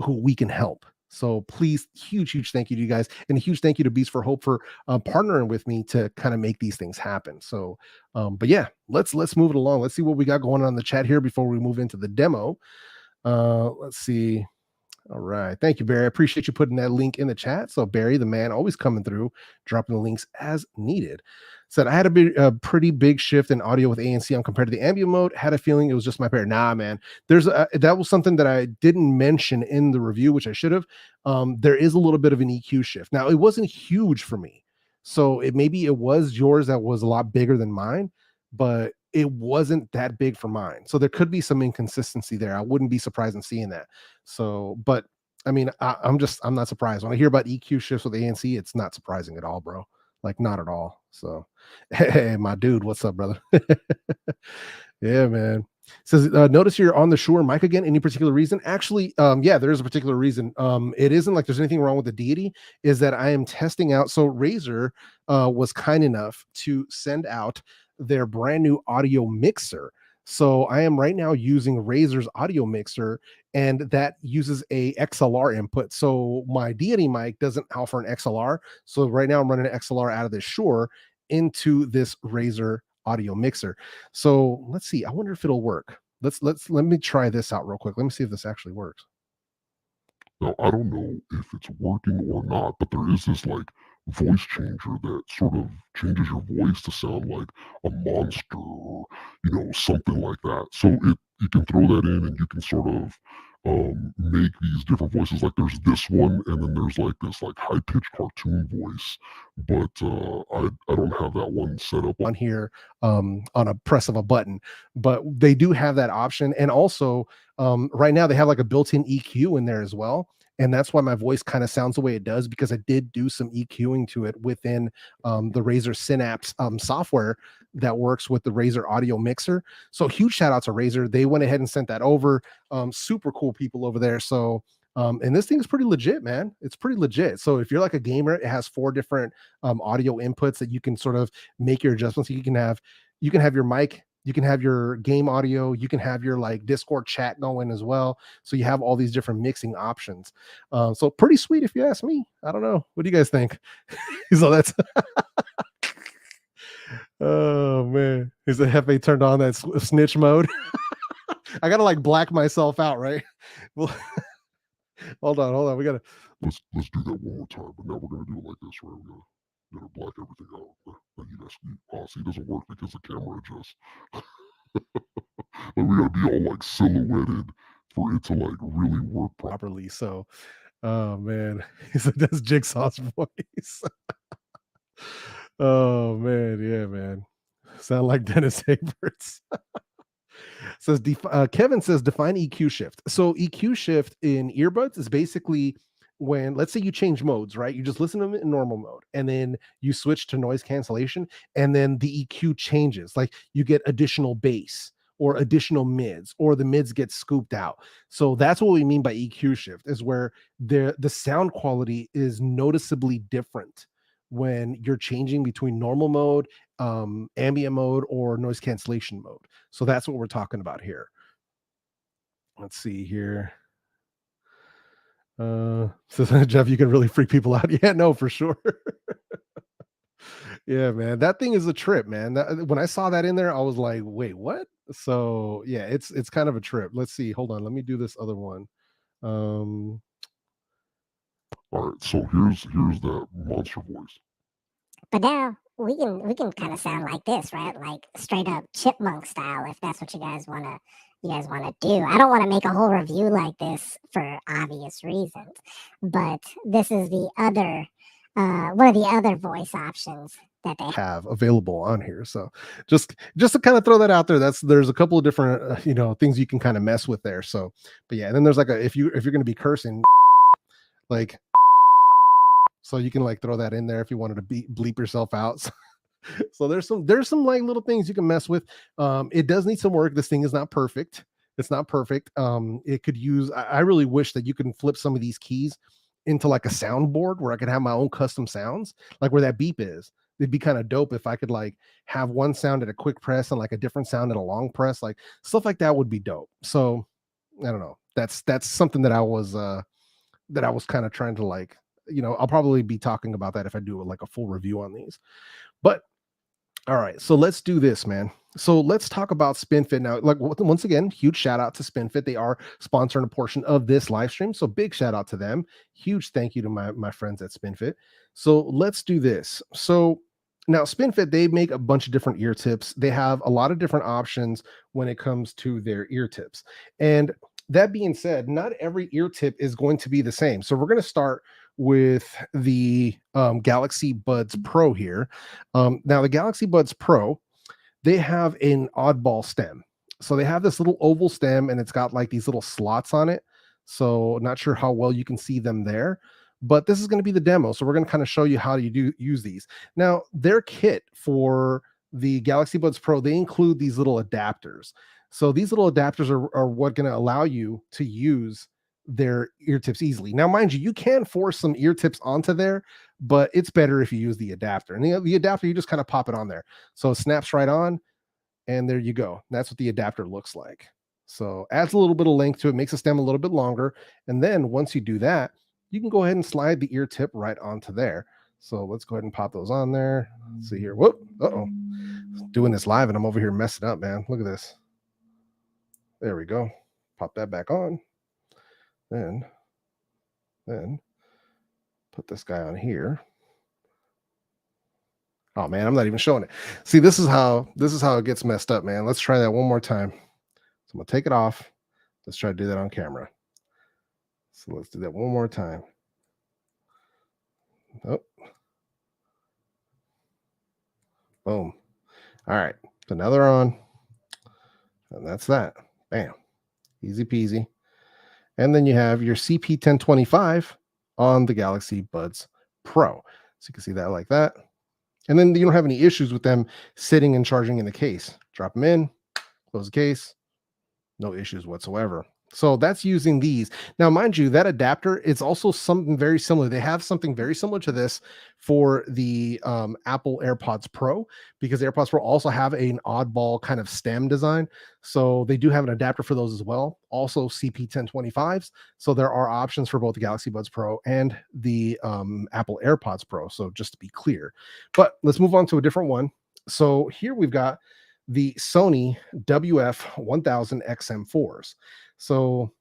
who we can help. So please, huge thank you to you guys, and a huge thank you to Beats for Hope for partnering with me to kind of make these things happen. So, but yeah, let's move it along. Let's see what we got going on in the chat here before we move into the demo. Let's see. All right. Thank you, Barry. I appreciate you putting that link in the chat. So Barry, the man, always coming through, dropping the links as needed. Said, I had a pretty big shift in audio with ANC compared to the ambient mode. Had a feeling it was just my pair. Nah, man. That was something that I didn't mention in the review, which I should have. There is a little bit of an EQ shift. Now, it wasn't huge for me. So maybe it was yours that was a lot bigger than mine, but it wasn't that big for mine. So there could be some inconsistency there. I wouldn't be surprised in seeing that. So, but I mean, I'm not surprised. When I hear about EQ shifts with ANC, it's not surprising at all, bro. Like, not at all. So, hey, my dude, what's up, brother? Yeah, man. Says, notice you're on the Shure mic again. Any particular reason? Actually, yeah, there is a particular reason. It isn't like there's anything wrong with the deity. Is that I am testing out. So Razer was kind enough to send out their brand new audio mixer. So I am right now using Razer's audio mixer, and that uses a XLR input. So my deity mic doesn't offer an XLR. So right now I'm running an XLR out of this Shure into this Razer audio mixer. So let's see. I wonder if it'll work. Let me try this out real quick. Let me see if this actually works. Now, I don't know if it's working or not, but there is this like voice changer that sort of changes your voice to sound like a monster or, something like that. So you can throw that in and you can sort of make these different voices. Like there's this one, and then there's like this like high-pitched cartoon voice, but I don't have that one set up on here on a press of a button, but they do have that option. And also Right now they have like a built-in EQ in there as well, and that's why my voice kind of sounds the way it does, because I did do some EQing to it within the Razer Synapse software that works with the Razer audio mixer. So huge shout out to Razer. They went ahead and sent that over. Super cool people over there. So and this thing is pretty legit, man. It's pretty legit. So if you're like a gamer, it has 4 different audio inputs that you can sort of make your adjustments. You can have your mic, you can have your game audio, you can have your like Discord chat going as well. So you have all these different mixing options. So pretty sweet if you ask me. I don't know. What do you guys think? So that's oh man. Is the Hefe turned on that snitch mode? I gotta like black myself out, right? Well, hold on. We gotta Let's do that one more time, but now we're gonna do it like this, right? We're gonna black everything out. And you guys, see, it doesn't work because the camera adjusts. But we gotta be all like silhouetted for it to like really work properly. So, oh man, he's like, that's Jigsaw's voice. Oh man, yeah, man, sound like Dennis Haberts. Says Kevin says define EQ shift. So EQ shift in earbuds is basically when, let's say you change modes, right? You just listen to them in normal mode and then you switch to noise cancellation, and then the EQ changes. Like you get additional bass or additional mids, or the mids get scooped out. So that's what we mean by EQ shift, is where the sound quality is noticeably different when you're changing between normal mode, ambient mode, or noise cancellation mode. So that's what we're talking about here. Let's see here. So Jeff, you can really freak people out. Yeah, no, for sure. Yeah, man, that thing is a trip, man. When I saw that in there, I was like, wait, what? So yeah, it's kind of a trip. Let's see. Hold on, let me do this other one. All right, so here's that monster voice. But now we can kind of sound like this, right? Like straight up chipmunk style, if that's what you guys wanna do. I don't want to make a whole review like this for obvious reasons, but this is the other one of the other voice options that they have available on here. So just to kind of throw that out there, there's a couple of different things you can kind of mess with there. So, but yeah, and then there's like if you're going to be cursing, like, so you can like throw that in there if you wanted to bleep yourself out. So there's some like little things you can mess with. It does need some work. This thing is not perfect. It's not perfect. It could use, I really wish that you can flip some of these keys into like a soundboard where I could have my own custom sounds, like where that beep is. It'd be kind of dope if I could like have one sound at a quick press and like a different sound at a long press, like stuff like that would be dope. So I don't know. That's something that I was kind of trying to like, I'll probably be talking about that if I do like a full review on these. But all right, so let's do this, man. So let's talk about SpinFit now. Like once again, huge shout out to SpinFit. They are sponsoring a portion of this live stream, so big shout out to them. Huge thank you to my friends at SpinFit. So let's do this. So now SpinFit, they make a bunch of different ear tips. They have a lot of different options when it comes to their ear tips. And that being said, not every ear tip is going to be the same. So we're going to start with the Galaxy Buds Pro here. Now the Galaxy Buds Pro, they have an oddball stem. So they have this little oval stem and it's got like these little slots on it. So not sure how well you can see them there, but this is going to be the demo. So we're going to kind of show you how you use these. Now their kit for the Galaxy Buds Pro, they include these little adapters. So these little adapters are what going to allow you to use their ear tips easily. Now, mind you, you can force some ear tips onto there, but it's better if you use the adapter. And the adapter, you just kind of pop it on there. So it snaps right on, and there you go. That's what the adapter looks like. So adds a little bit of length to it, makes the stem a little bit longer. And then once you do that, you can go ahead and slide the ear tip right onto there. So let's go ahead and pop those on there. Let's see here. Whoop. Uh-oh. Doing this live and I'm over here messing up, man. Look at this. There we go. Pop that back on. Then put this guy on here. Oh man, I'm not even showing it. See, this is how it gets messed up, man. Let's try that one more time. So I'm gonna take it off. Let's try to do that on camera. So let's do that one more time. Oh. Boom. All right. So now they're on. And that's that. Bam. Easy peasy. And then you have your CP1025 on the Galaxy Buds Pro. So you can see that like that. And then you don't have any issues with them sitting and charging in the case. Drop them in, close the case, no issues whatsoever. So that's using these. Now, mind you, that adapter is also something very similar. They have something very similar to this for the Apple AirPods Pro, because AirPods Pro also have an oddball kind of stem design. So they do have an adapter for those as well. Also CP1025s. So there are options for both the Galaxy Buds Pro and the Apple AirPods Pro. So just to be clear. But let's move on to a different one. So here we've got the Sony WF-1000XM4s. So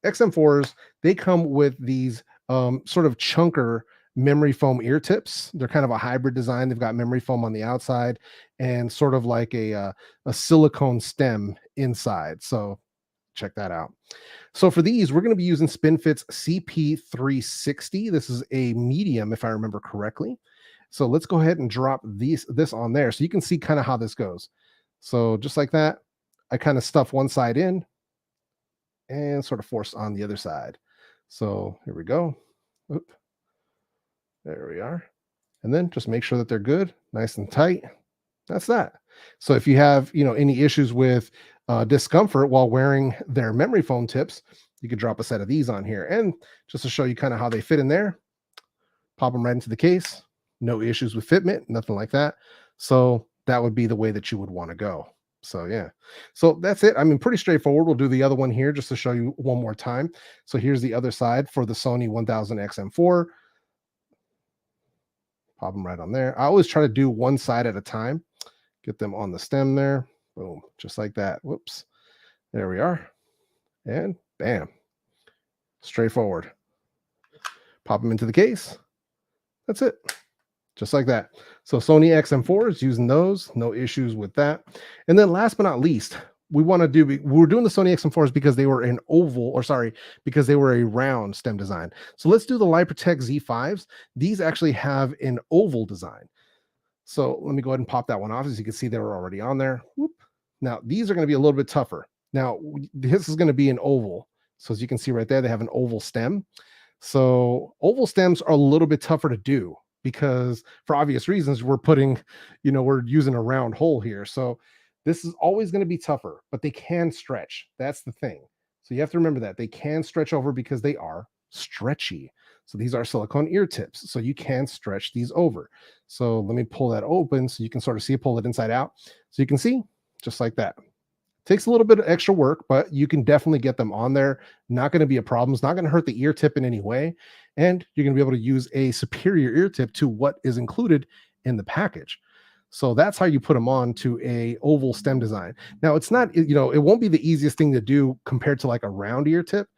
XM4s, they come with these sort of chunker memory foam ear tips. They're kind of a hybrid design. They've got memory foam on the outside and sort of like a silicone stem inside. So check that out. So for these, we're going to be using SpinFit's CP360. This is a medium, if I remember correctly. So let's go ahead and drop this on there so you can see kind of how this goes. So just like that, I kind of stuff one side in and sort of force on the other side. So here we go. Oop. There we are. And then just make sure that they're good, nice and tight. That's that. So if you have, any issues with discomfort while wearing their memory foam tips, you could drop a set of these on here. And just to show you kind of how they fit in there, pop them right into the case. No issues with fitment, nothing like that. So that would be the way that you would want to go. So yeah, so that's it. I mean, pretty straightforward. We'll do the other one here just to show you one more time. So here's the other side for the Sony 1000XM4. Pop them right on there. I always try to do one side at a time. Get them on the stem there. Boom, just like that. Whoops. There we are. And bam. Straightforward. Pop them into the case. That's it. Just like that. So Sony XM4s, using those, no issues with that. And then last but not least, we're doing the Sony XM4s because they were an because they were a round stem design. So let's do the Lypertek Z5s. These actually have an oval design. So let me go ahead and pop that one off. As you can see, they were already on there. Whoop. Now these are going to be a little bit tougher. Now this is going to be an oval. So as you can see right there, they have an oval stem. So oval stems are a little bit tougher to do, because for obvious reasons, we're using a round hole here. So this is always going to be tougher, but they can stretch. That's the thing. So you have to remember that they can stretch over because they are stretchy. So these are silicone ear tips. So you can stretch these over. So let me pull that open so you can sort of pull it inside out. So you can see just like that. Takes a little bit of extra work, but you can definitely get them on there. Not going to be a problem. It's not going to hurt the ear tip in any way. And you're going to be able to use a superior ear tip to what is included in the package. So that's how you put them on to a oval stem design. Now it's not, it won't be the easiest thing to do compared to like a round ear tip,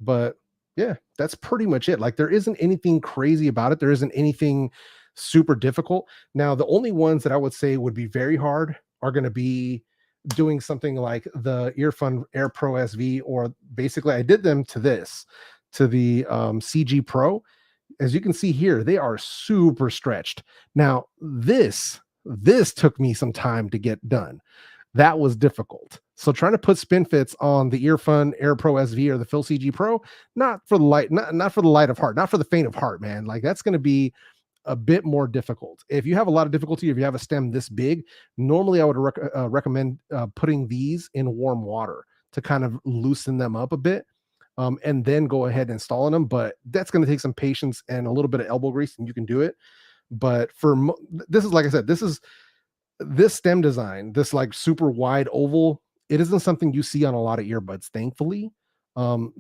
but yeah, that's pretty much it. Like there isn't anything crazy about it. There isn't anything super difficult. Now, the only ones that I would say would be very hard are going to be doing something like the Earfun Air Pro SV, or basically I did them to the CG Pro. As you can see here, they are super stretched. Now, this took me some time to get done. That was difficult. So trying to put SpinFits on the Earfun Air Pro SV or the Phil CG Pro, not for the light of heart, not for the faint of heart, man. Like that's going to be a bit more difficult. If you have a lot of difficulty, if you have a stem this big, normally I would recommend putting these in warm water to kind of loosen them up a bit, and then go ahead and installing them. But that's going to take some patience and a little bit of elbow grease, and you can do it. But this is, like I said, this stem design, this like super wide oval, it isn't something you see on a lot of earbuds, thankfully.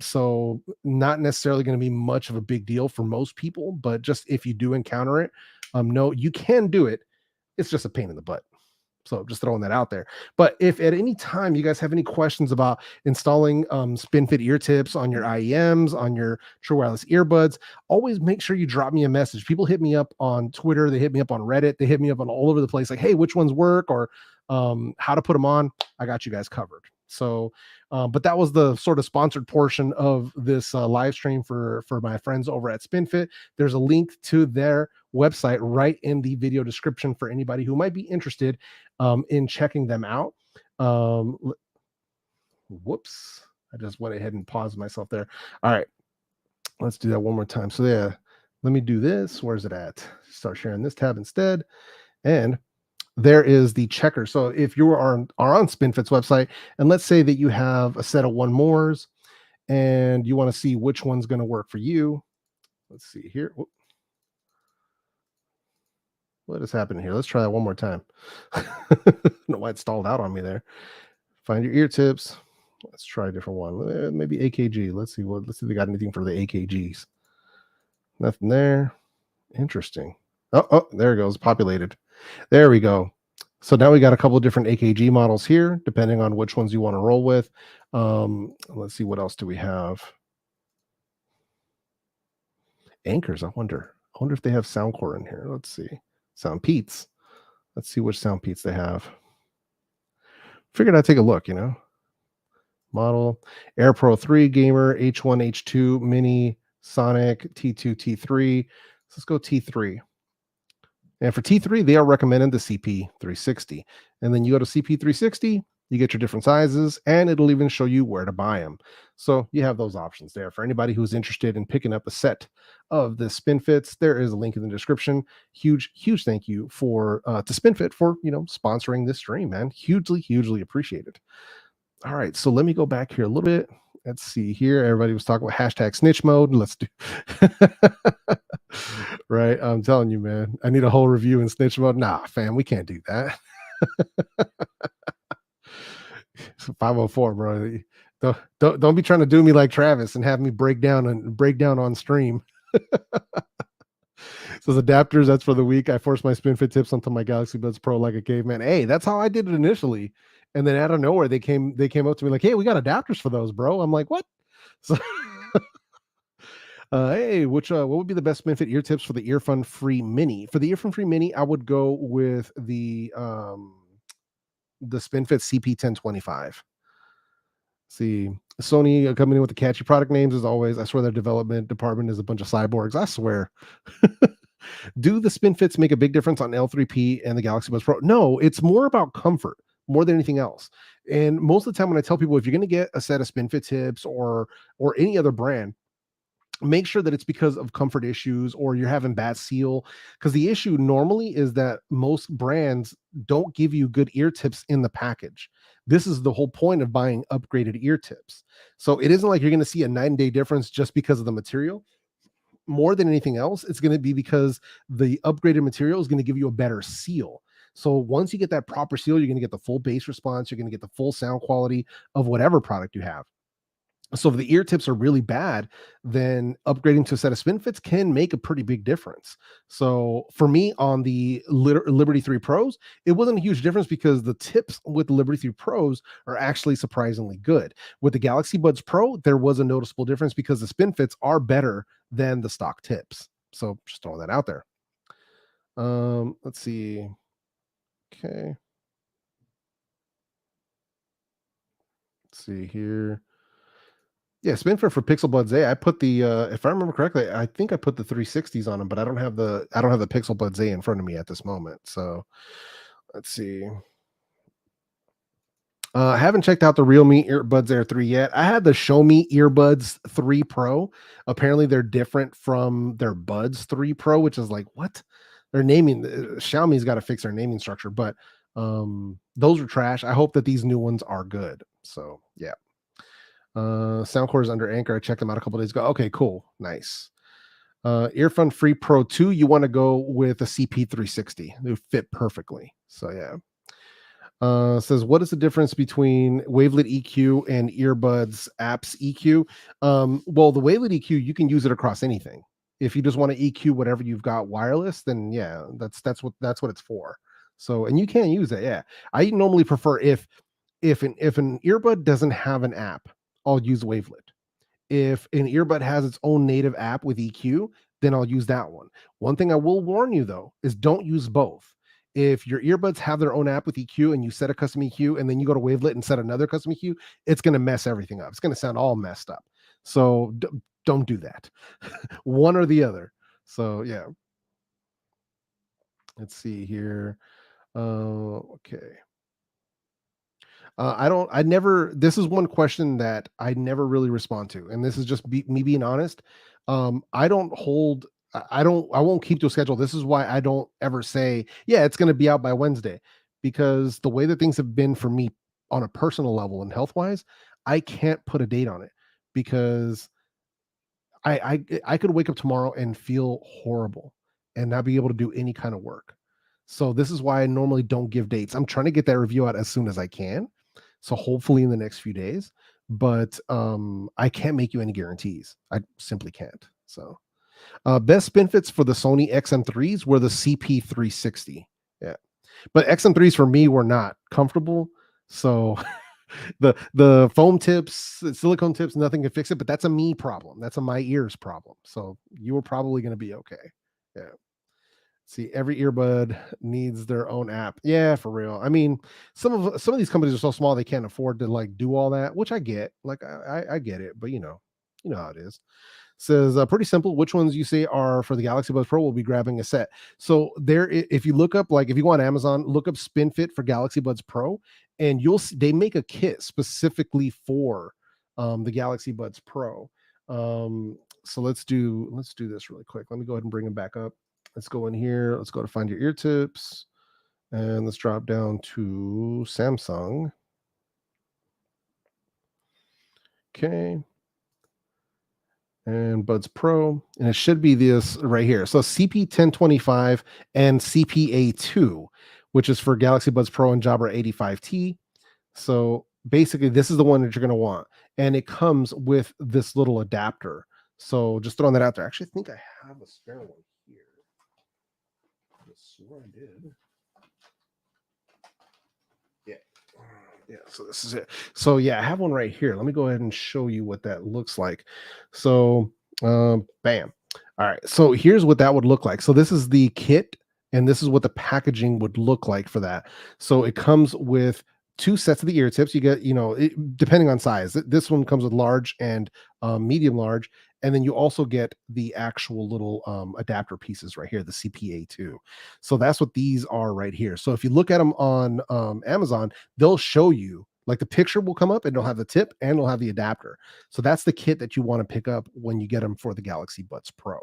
So not necessarily going to be much of a big deal for most people, but just if you do encounter it, no, you can do it. It's just a pain in the butt. So just throwing that out there. But if at any time you guys have any questions about installing SpinFit ear tips on your IEMs, on your True Wireless earbuds, always make sure you drop me a message. People hit me up on Twitter. They hit me up on Reddit. They hit me up on all over the place. Like, hey, which ones work, or how to put them on. I got you guys covered. So, but that was the sort of sponsored portion of this live stream for my friends over at SpinFit. There's a link to their website right in the video description for anybody who might be interested in checking them out. Whoops. I just went ahead and paused myself there. All right, let's do that one more time. So yeah, let me do this. Where's it at? Start sharing this tab instead. And there is the checker. So if you are on SpinFit's website, and let's say that you have a set of one mores and you want to see which one's going to work for you. Let's see here. What is happening here? Let's try that one more time. I don't know why it stalled out on me there. Find your ear tips. Let's try a different one. Maybe AKG. Let's see if they got anything for the AKGs. Nothing there. Interesting. Oh, there it goes. Populated. There we go. So now we got a couple of different AKG models here, depending on which ones you want to roll with. Let's see, what else do we have? Anchors. I wonder if they have Soundcore in here. Let's see. Soundpeats. Let's see which Soundpeats they have. Figured I'd take a look, Model Air Pro 3 Gamer H1 H2 Mini Sonic T2 T3. So let's go T3. And for T3, they are recommending the CP360. And then you go to CP360, you get your different sizes, and it'll even show you where to buy them. So you have those options there. For anybody who's interested in picking up a set of the SpinFits, there is a link in the description. Huge thank you to SpinFit for sponsoring this stream, man. Hugely appreciated. All right, so let me go back here a little bit. Let's see here. Everybody was talking about hashtag snitch mode. Let's do right. I'm telling you, man. I need a whole review in snitch mode. Nah, fam, we can't do that. 504, bro. Don't be trying to do me like Travis and have me break down on stream. So the adapters, that's for the week. I forced my SpinFit tips onto my Galaxy Buds Pro like a caveman. Hey, that's how I did it initially. And then out of nowhere, they came up to me like, hey, we got adapters for those, bro. I'm like, what? So hey, what would be the best SpinFit ear tips for the Earfun Free Mini? For the Earfun Free Mini, I would go with the SpinFit CP1025. See, Sony coming in with the catchy product names as always. I swear their development department is a bunch of cyborgs. I swear. Do the SpinFits make a big difference on L3P and the Galaxy Buds Pro? No, it's more about comfort more than anything else. And most of the time when I tell people, if you're going to get a set of SpinFit tips or any other brand, make sure that it's because of comfort issues or you're having bad seal, because the issue normally is that most brands don't give you good ear tips in the package. This is the whole point of buying upgraded ear tips. So it isn't like you're going to see a 9-day difference just because of the material. More than anything else, it's going to be because the upgraded material is going to give you a better seal. So once you get that proper seal, you're going to get the full bass response. You're going to get the full sound quality of whatever product you have. So if the ear tips are really bad, then upgrading to a set of SpinFits can make a pretty big difference. So for me on the Liberty 3 Pros, it wasn't a huge difference because the tips with the Liberty 3 Pros are actually surprisingly good. With the Galaxy Buds Pro, there was a noticeable difference because the SpinFits are better than the stock tips. So just throwing that out there. Let's see. Okay. Let's see here. Yeah, SpinFit for Pixel Buds A. I put the if I remember correctly, I think I put the 360s on them, but I don't have the Pixel Buds A in front of me at this moment. So let's see. I haven't checked out the Realme Earbuds Air 3 yet. I had the Xiaomi Earbuds 3 Pro. Apparently, they're different from their Buds 3 Pro, which is like, what? Their naming, Xiaomi's got to fix their naming structure, but those are trash. I hope that these new ones are good. So yeah. Soundcore is under Anchor. I checked them out a couple days ago. Okay, cool. Nice. Earfun Free Pro 2, you want to go with a CP360. They fit perfectly. So yeah. Says, what is the difference between wavelet EQ and earbuds apps EQ? Well, the wavelet EQ, you can use it across anything. If you just want to EQ whatever you've got wireless, then yeah, that's what it's for. So, and you can use it. Yeah. I normally prefer if an earbud doesn't have an app, I'll use wavelet. If an earbud has its own native app with EQ, then I'll use that one. One thing I will warn you though is don't use both. If your earbuds have their own app with EQ and you set a custom EQ and then you go to wavelet and set another custom EQ, it's going to mess everything up. It's going to sound all messed up. So don't do that. One or the other. So yeah. Let's see here. Okay. This is one question that I never really respond to. And this is just me being honest. I don't hold, I won't keep to a schedule. This is why I don't ever say, yeah, it's going to be out by Wednesday, because the way that things have been for me on a personal level and health wise, I can't put a date on it because I could wake up tomorrow and feel horrible and not be able to do any kind of work. So this is why I normally don't give dates. I'm trying to get that review out as soon as I can. So hopefully in the next few days, but I can't make you any guarantees. I simply can't. So best SpinFits for the Sony XM3s were the CP360. Yeah. But XM3s for me were not comfortable. So the foam tips, silicone tips, nothing can fix it, but that's a me problem. That's a my ears problem. So you were probably going to be okay. Yeah. See, every earbud needs their own app. Yeah, for real. I mean, some of these companies are so small they can't afford to like do all that, which I get. Like I get it, but you know how it is. Says pretty simple. Which ones you say are for the Galaxy Buds Pro? We'll be grabbing a set. So there, if you look up, like if you go on Amazon, look up SpinFit for Galaxy Buds Pro, and you'll see they make a kit specifically for the Galaxy Buds Pro. So let's do this really quick. Let me go ahead and bring them back up. Let's go in here. Let's go to find your ear tips, and let's drop down to Samsung. Okay. And Buds Pro, and it should be this right here. So CP1025 and CPA2, which is for Galaxy Buds Pro and Jabra 85T. So basically, this is the one that you're going to want, and it comes with this little adapter. So just throwing that out there. Actually, I think I have a spare one here. I swear I did. Yeah, so this is it. So yeah, I have one right here. Let me go ahead and show you what that looks like. So bam. All right, so here's what that would look like. So this is the kit, and this is what the packaging would look like for that. So it comes with 2 sets of the ear tips. You get, depending on size. This one comes with large and medium large, and then you also get the actual little adapter pieces right here, the CPA2. So that's what these are right here. So if you look at them on Amazon, they'll show you, like the picture will come up and it'll have the tip and it'll have the adapter. So that's the kit that you want to pick up when you get them for the Galaxy Buds Pro.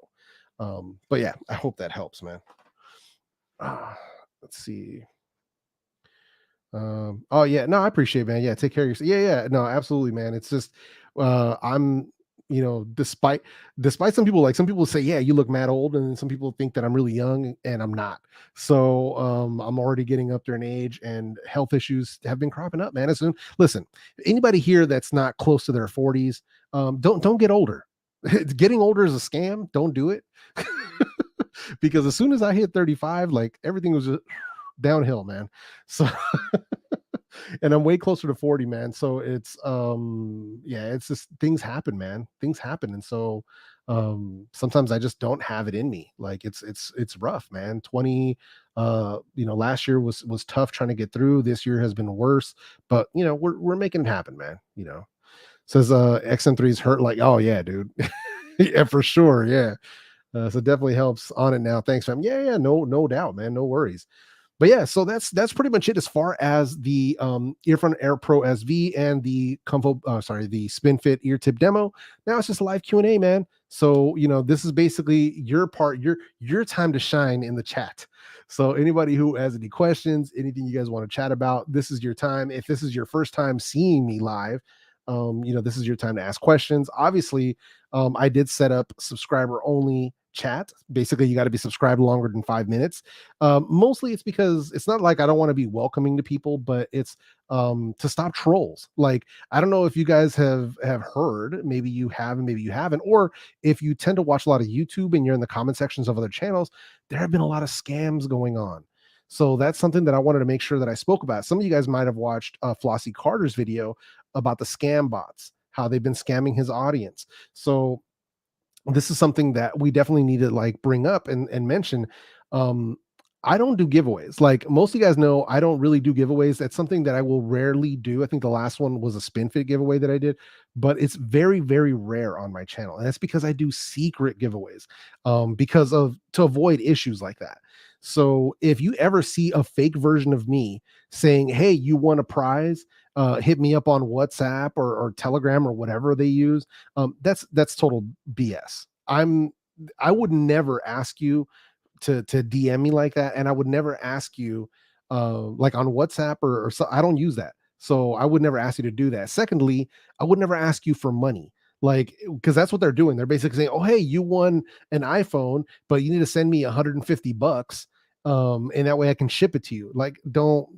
But yeah, I hope that helps, man. Let's see. Oh yeah, no, I appreciate it, man. Yeah, take care of yourself. Yeah, no, absolutely, man. It's just I'm despite some people say, yeah, you look mad old, and some people think that I'm really young, and I'm not. So I'm already getting up there in age, and health issues have been cropping up, man. Listen, anybody here that's not close to their 40s, don't get older. Getting older is a scam. Don't do it. Because as soon as I hit 35, like everything was just downhill, man. So and I'm way closer to 40, man. So it's it's just things happen, man. Things happen. And so sometimes I just don't have it in me. Like it's rough, man. Last year was tough trying to get through. This year has been worse, but we're making it happen, man. Says XM3s hurt, like, oh yeah, dude. Yeah, for sure. Yeah. So it definitely helps on it now. Thanks, fam. Yeah, no doubt, man. No worries. But yeah, so that's pretty much it as far as the Earfun Air Pro SV and the the SpinFit ear tip demo. Now it's just a live Q&A, man. So this is basically your part, your time to shine in the chat. So anybody who has any questions, anything you guys want to chat about, this is your time. If this is your first time seeing me live, this is your time to ask questions. Obviously, I did set up subscriber only chat. Basically, you got to be subscribed longer than 5 minutes. Mostly it's because it's not like I don't want to be welcoming to people, but it's to stop trolls. Like, I don't know if you guys have heard, maybe you have and maybe you haven't, or if you tend to watch a lot of YouTube and you're in the comment sections of other channels, there have been a lot of scams going on. So that's something that I wanted to make sure that I spoke about. Some of you guys might have watched Flossie Carter's video about the scam bots, how they've been scamming his audience. So this is something that we definitely need to like bring up and mention. I don't do giveaways. Like most of you guys know, I don't really do giveaways. That's something that I will rarely do. I think the last one was a SpinFit giveaway that I did, but it's very, very rare on my channel. And that's because I do secret giveaways to avoid issues like that. So if you ever see a fake version of me saying, hey, you won a prize, hit me up on WhatsApp or Telegram or whatever they use. That's total BS. I would never ask you to DM me like that, and I would never ask you like on WhatsApp or so. I don't use that, so I would never ask you to do that. Secondly, I would never ask you for money, like, because that's what they're doing. They're basically saying, "Oh, hey, you won an iPhone, but you need to send me $150, and that way I can ship it to you." Like, don't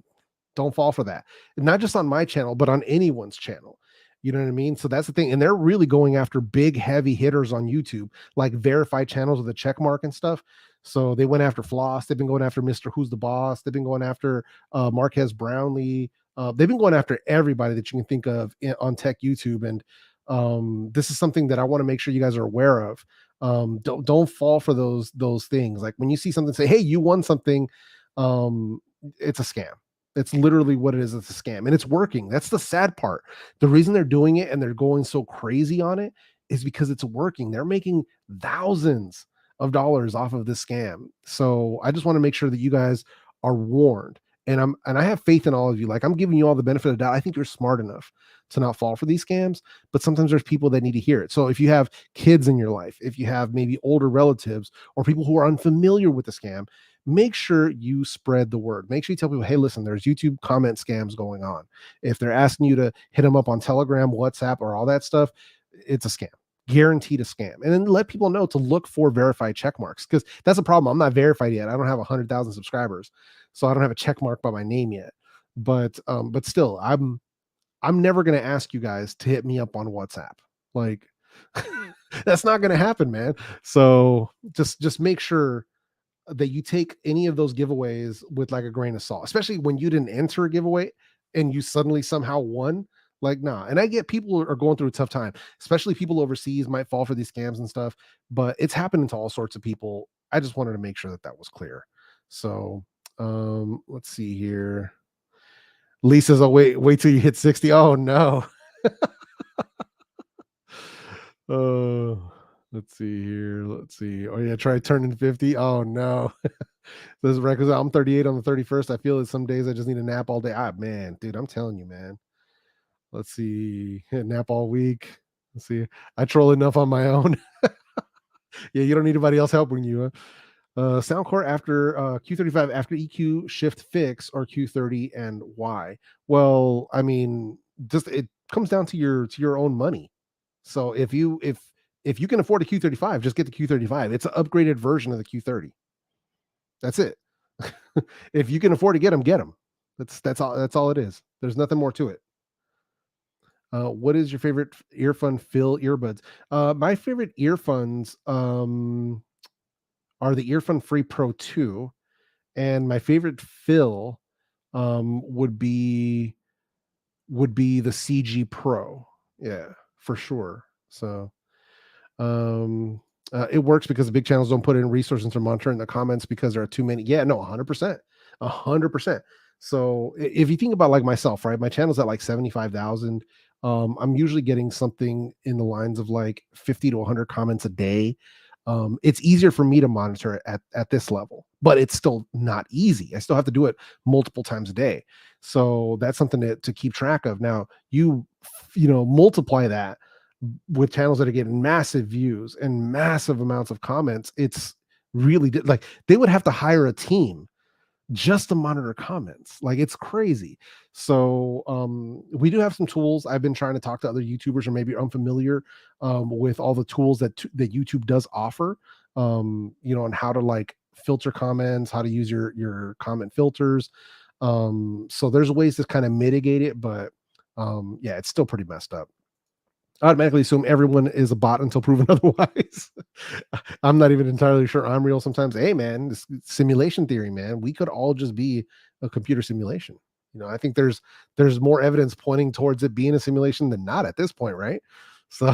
fall for that. Not just on my channel, but on anyone's channel. You know what I mean? So that's the thing. And they're really going after big, heavy hitters on YouTube, like verified channels with a check mark and stuff. So they went after Floss. They've been going after Mr. Who's the Boss. They've been going after Marquez Brownlee. They've been going after everybody that you can think of on tech YouTube. And this is something that I want to make sure you guys are aware of. Don't fall for those things. Like when you see something, say, "Hey, you won something," it's a scam. It's literally what it is. It's a scam, and it's working. That's the sad part. The reason they're doing it and they're going so crazy on it is because it's working. They're making thousands of dollars off of this scam. So I just want to make sure that you guys are warned. And I have faith in all of you. Like, I'm giving you all the benefit of the doubt. I think you're smart enough to not fall for these scams, but sometimes there's people that need to hear it. So if you have kids in your life, if you have maybe older relatives or people who are unfamiliar with the scam, make sure you spread the word. Make sure you tell people, "Hey, listen, there's YouTube comment scams going on." If they're asking you to hit them up on Telegram, WhatsApp, or all that stuff, it's a scam. Guaranteed a scam. And then let people know to look for verified check marks, because that's a problem. I'm not verified yet. I don't have 100,000 subscribers, so I don't have a check mark by my name yet. But still, I'm never going to ask you guys to hit me up on WhatsApp. Like, that's not going to happen, man. So just make sure that you take any of those giveaways with like a grain of salt, especially when you didn't enter a giveaway and you suddenly somehow won. Like, nah. And I get people are going through a tough time, especially people overseas might fall for these scams and stuff, but it's happening to all sorts of people. I just wanted to make sure that that was clear. So let's see here. Lee says, "Oh, wait till you hit 60. Oh no." Let's see here. Let's see. Oh yeah, try turning 50. Oh no. This record. I'm 38 on the 31st. I feel that some days I just need a nap all day. Man, dude, I'm telling you, man. Let's see. Nap all week. Let's see. I troll enough on my own. Yeah, you don't need anybody else helping you. Soundcore after Q35 after EQ shift fix or Q30 and why? Well, I mean, just it comes down to your own money. So if you can afford a Q35, just get the Q35. It's an upgraded version of the Q30. That's it. If you can afford to get them, get them. That's all it is. There's nothing more to it. What is your favorite Earfun fill earbuds? My favorite earphones are the Earfun Free Pro 2, and my favorite fill would be the CG Pro. Yeah, for sure. So it works because the big channels don't put in resources into monitoring the comments because there are too many. Yeah, no, 100%. 100%. So if you think about like myself, right? My channel's at like 75,000. I'm usually getting something in the lines of like 50 to 100 comments a day. It's easier for me to monitor it at this level, but it's still not easy. I still have to do it multiple times a day. So that's something to keep track of. Now you multiply that with channels that are getting massive views and massive amounts of comments. It's really like they would have to hire a team just to monitor comments. Like, it's crazy. So we do have some tools. I've been trying to talk to other YouTubers or maybe unfamiliar with all the tools that YouTube does offer, and how to like filter comments, how to use your comment filters. So there's ways to kind of mitigate it, but yeah, it's still pretty messed up. I automatically assume everyone is a bot until proven otherwise. I'm not even entirely sure I'm real sometimes. Hey, man, this simulation theory, man. We could all just be a computer simulation. I think there's more evidence pointing towards it being a simulation than not at this point, right? So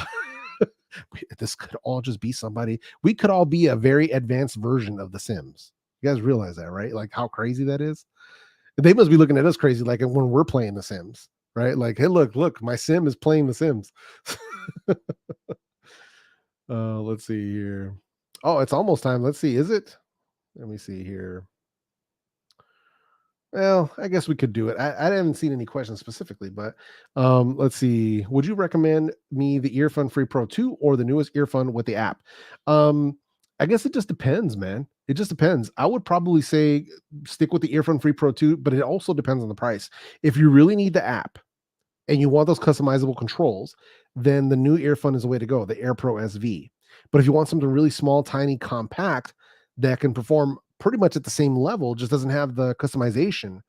this could all just be somebody. We could all be a very advanced version of The Sims. You guys realize that, right? Like how crazy that is. They must be looking at us crazy, like when we're playing The Sims. Right? Like, hey, look, my sim is playing The Sims. Let's see here. Oh, it's almost time. Let's see. Is it? Let me see here. Well, I guess we could do it. I haven't seen any questions specifically, but let's see. Would you recommend me the Earfun Free Pro 2 or the newest Earfun with the app? I guess it just depends, man. It just depends. I would probably say stick with the Earfun Free Pro 2, but it also depends on the price. If you really need the app and you want those customizable controls, then the new Earfun is the way to go, the Air Pro SV. But if you want something really small, tiny, compact that can perform pretty much at the same level, just doesn't have the customization,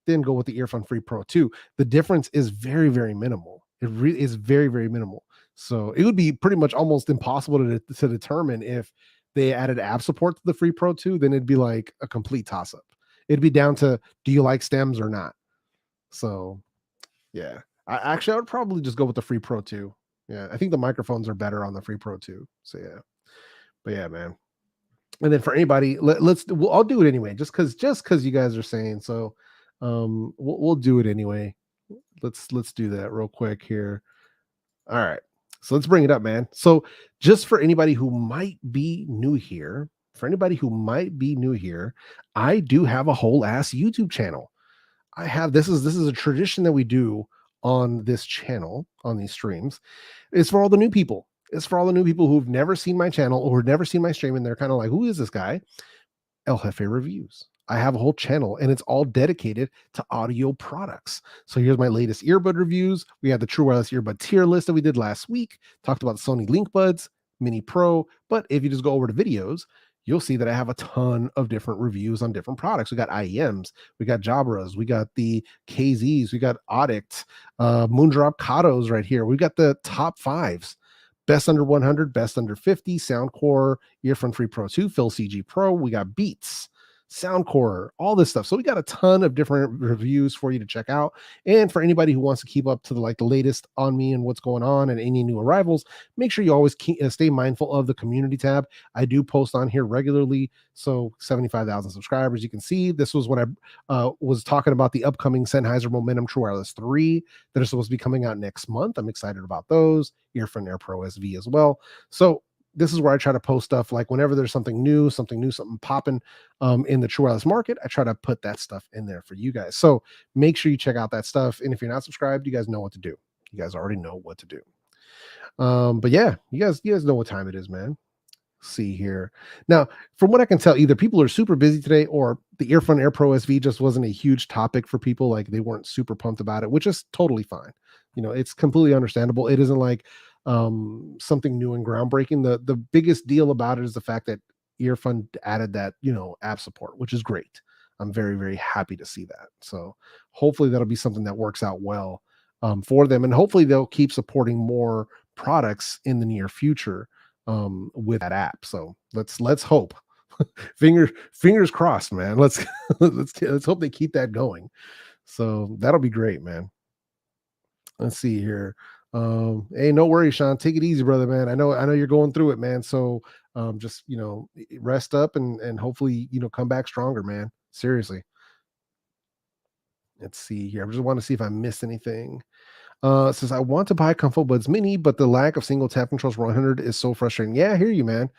then go with the Earfun Free Pro 2. The difference is very, very minimal. It really is very, very minimal. So it would be pretty much almost impossible to determine if they added app support to the Free Pro 2, then it'd be like a complete toss up. It'd be down to, do you like stems or not? So yeah, I would probably just go with the Free Pro 2. Yeah, I think the microphones are better on the Free Pro 2. So yeah, but yeah, man. And then for anybody, I'll do it anyway, just because you guys are saying so. We'll do it anyway. Let's do that real quick here. All right, so let's bring it up, man. So just for anybody who might be new here, I do have a whole ass YouTube channel. I have this is a tradition that we do on this channel, on these streams. It's for all the new people. It's for all the new people who've never seen my channel or never seen my stream, and they're kind of like, who is this guy? El Jefe Reviews. I have a whole channel and it's all dedicated to audio products. So here's my latest earbud reviews. We had the True Wireless earbud tier list that we did last week, talked about the Sony LinkBuds Mini Pro. But if you just go over to videos, you'll see that I have a ton of different reviews on different products. We got IEMs, we got Jabras, we got the KZs, we got Audicts, Moondrop Katos right here. We got the top fives. Best under 100, best under 50, Soundcore, Earfun Free Pro 2, Phil CG Pro. We got Beats, Soundcore, all this stuff. So we got a ton of different reviews for you to check out. And for anybody who wants to keep up to the latest on me and what's going on and any new arrivals, make sure you always stay mindful of the community tab. I do post on here regularly. So 75,000 subscribers. You can see this was when I was talking about the upcoming Sennheiser Momentum True Wireless 3 that are supposed to be coming out next month. I'm excited about those. Earfun Air Pro SV as well. So this is where I try to post stuff like whenever there's something popping in the True Wireless market, I try to put that stuff in there for you guys. So make sure you check out that stuff. And if you're not subscribed, you guys know what to do. You guys already know what to do. But yeah, you guys know what time it is, man. See here. Now, from what I can tell, either people are super busy today or the Earfun Air Pro SV just wasn't a huge topic for people. Like they weren't super pumped about it, which is totally fine. It's completely understandable. It isn't like something new and groundbreaking. The biggest deal about it is the fact that Earfun added that app support, which is great. I'm very, very happy to see that. So hopefully that'll be something that works out well for them, and hopefully they'll keep supporting more products in the near future with that app. So let's hope. fingers crossed, man. Let's hope they keep that going. So that'll be great, man. Let's see here. Hey, no worries, Sean. Take it easy, brother, man. I know you're going through it, man. So just rest up and hopefully come back stronger, man. Seriously. Let's see here. I just want to see if I missed anything. Says I want to buy ComfoBuds Mini, but the lack of single tap controls for 100 is so frustrating. Yeah, I hear you, man.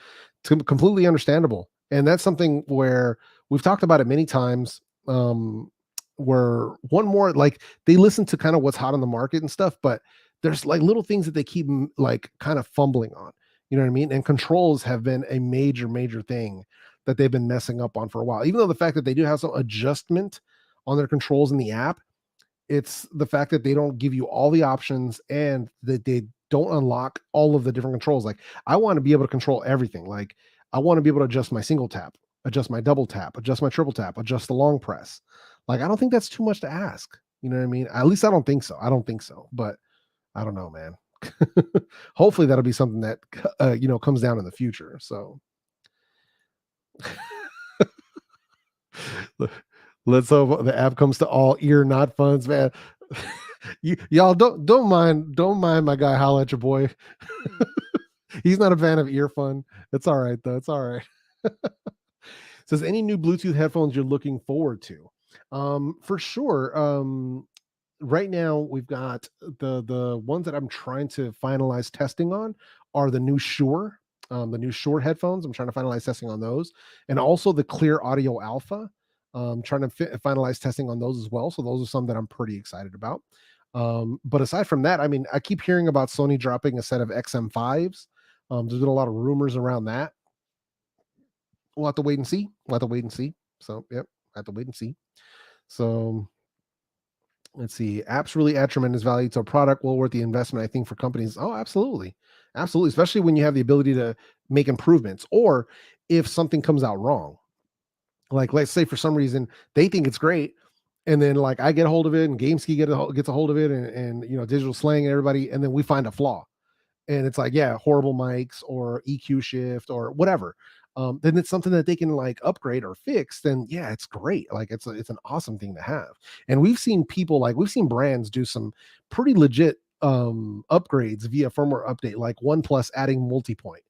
It's completely understandable, and that's something where we've talked about it many times. Where one more, like, they listen to kind of what's hot on the market and stuff, but there's like little things that they keep like kind of fumbling on. You know what I mean? And controls have been a major thing that they've been messing up on for a while. Even though the fact that they do have some adjustment on their controls in the app, it's the fact that they don't give you all the options and that they don't unlock all of the different controls. Like I want to be able to control everything. Like I want to be able to adjust my single tap, adjust my double tap, adjust my triple tap, adjust the long press. Like I don't think that's too much to ask. You know what I mean? At least I don't think so. But I don't know, man. Hopefully that'll be something that comes down in the future. So let's hope the app comes to all ear not funds, man. Y'all don't mind my guy holla at your boy. He's not a fan of Earfun. It's all right though. It's all right. Says any new Bluetooth headphones you're looking forward to? For sure. Right now we've got the ones that I'm trying to finalize testing on are the new Shure headphones. I'm trying to finalize testing on those, and also the Clear Audio Alpha. Trying to finalize testing on those as well. So those are some that I'm pretty excited about. But aside from that, I mean, I keep hearing about Sony dropping a set of XM5s. There's been a lot of rumors around that. We'll have to wait and see. So, yep, have to wait and see. So, let's see. Apps really add tremendous value to a product, well worth the investment, I think, for companies. Oh, absolutely. Absolutely. Especially when you have the ability to make improvements, or if something comes out wrong. Like, let's say for some reason they think it's great, and then like I get a hold of it, and GameSkey gets a hold of it, and Digital Slang and everybody, and then we find a flaw, and it's like, yeah, horrible mics or EQ shift or whatever. Then it's something that they can like upgrade or fix. Then yeah, it's great. Like it's an awesome thing to have. And we've seen brands do some pretty legit upgrades via firmware update, like OnePlus adding multipoint.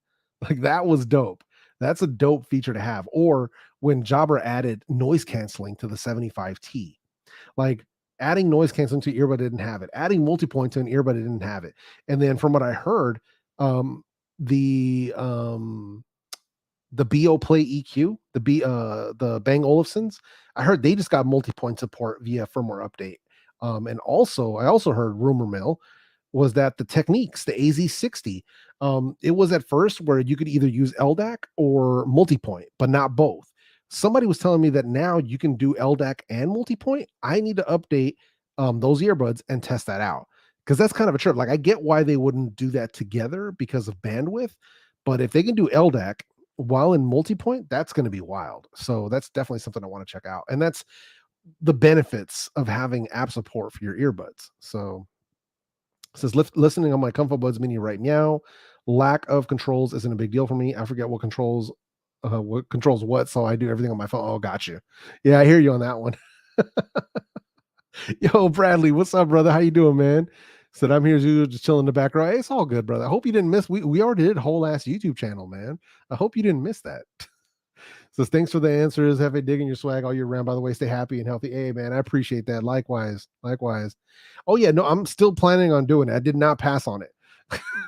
Like that was dope. That's a dope feature to have. Or when Jabra added noise canceling to the 75T, like adding noise canceling to earbud didn't have it, adding multipoint to an earbud didn't have it. And then from what I heard, the BO Play EQ, the Bang Olufsen's, I heard they just got multi-point support via firmware update. And also, I also heard rumor mill was that the Techniques, the AZ60, it was at first where you could either use LDAC or multi-point, but not both. Somebody was telling me that now you can do LDAC and multi-point. I need to update those earbuds and test that out, because that's kind of a trip. Like I get why they wouldn't do that together because of bandwidth, but if they can do LDAC while in multi-point, that's going to be wild. So that's definitely something I want to check out. And that's the benefits of having app support for your earbuds. So it says listening on my ComfoBuds Mini right now. Lack of controls isn't a big deal for me. I forget what controls what, so I do everything on my phone. Oh, gotcha. Yeah, I hear you on that one. Yo, Bradley, what's up, brother? How you doing, man? Said I'm here just chilling in the background. Hey, it's all good, brother. I hope you didn't miss. We already did a whole ass YouTube channel, man. I hope you didn't miss that. Says thanks for the answers. Have a digging your swag all year round. By the way, stay happy and healthy. Hey, man, I appreciate that. Likewise. Oh yeah, no, I'm still planning on doing it. I did not pass on it.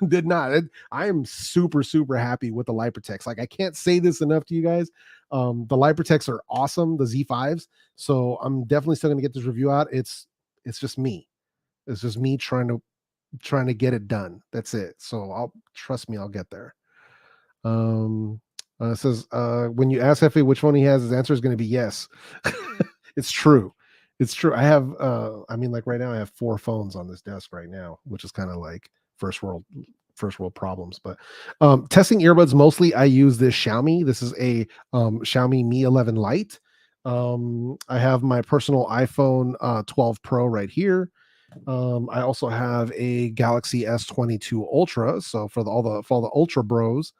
Did not. I am super happy with the Lypertek. Like I can't say this enough to you guys. The Lypertek are awesome, the Z5s. So I'm definitely still gonna get this review out. It's just me. It's just me trying to get it done. That's it. So trust me, I'll get there. It says when you ask Hefe which one he has, his answer is going to be yes. It's true. I have I mean, like right now I have 4 phones on this desk right now, which is kind of like first world problems. But testing earbuds, mostly I use this Xiaomi. This is a Xiaomi Mi 11 Lite. I have my personal iPhone 12 Pro right here. I also have a Galaxy S22 Ultra. So for all the Ultra bros,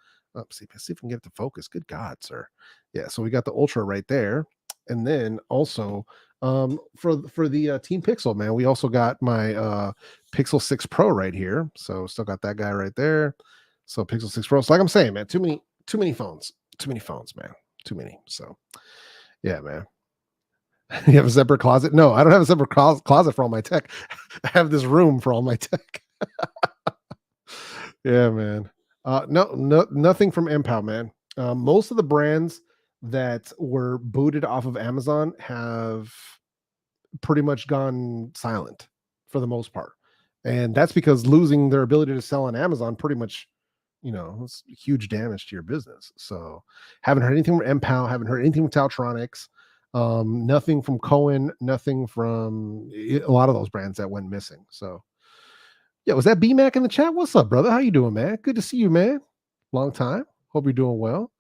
see if we can get it to focus. Good God, sir. Yeah, so we got the Ultra right there. And then also for the Team Pixel, man, we also got my Pixel 6 Pro right here. So still got that guy right there. So Pixel 6 Pro. So like I'm saying, man, too many phones, man. Too many. So yeah, man. You have a separate closet? No, I don't have a separate closet for all my tech. I have this room for all my tech. Yeah, man. No, nothing from Empow, man. Most of the brands that were booted off of Amazon have pretty much gone silent for the most part. And that's because losing their ability to sell on Amazon pretty much, it's huge damage to your business. So haven't heard anything from Empow, haven't heard anything from Taltronics. Nothing from Cohen, nothing from a lot of those brands that went missing. So yeah, was that BMac in the chat? What's up, brother? How you doing, man? Good to see you, man. Long time. Hope you're doing well.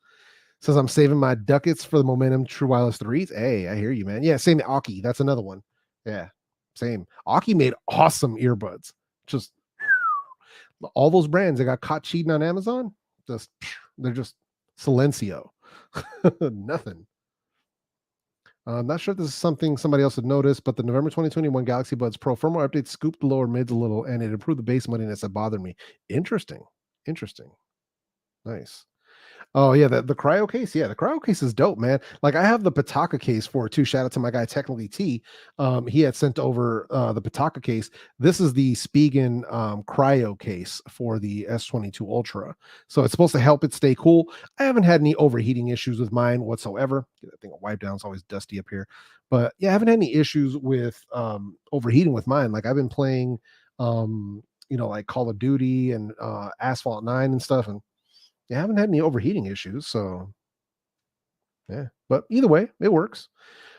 Says I'm saving my ducats for the Momentum True Wireless 3s. Hey, I hear you, man. Yeah, same Aki. That's another one. Yeah, same. Aki made awesome earbuds. Just all those brands that got caught cheating on Amazon, they're just silencio. Nothing. I'm not sure if this is something somebody else would notice, but the November 2021 Galaxy Buds Pro firmware update scooped the lower mids a little, and it improved the bass muddiness that bothered me. Interesting. Nice. Oh yeah, the cryo case. Yeah, the cryo case is dope, man. Like I have the Pitaka case for it too. Shout out to my guy Technically T. He had sent over the Pitaka case. This is the Spigen cryo case for the S22 Ultra. So it's supposed to help it stay cool. I haven't had any overheating issues with mine whatsoever. Get that thing wiped down. It's always dusty up here. But yeah, I haven't had any issues with overheating with mine. Like I've been playing like Call of Duty and Asphalt 9 and stuff, and you haven't had any overheating issues. So yeah, but either way, it works.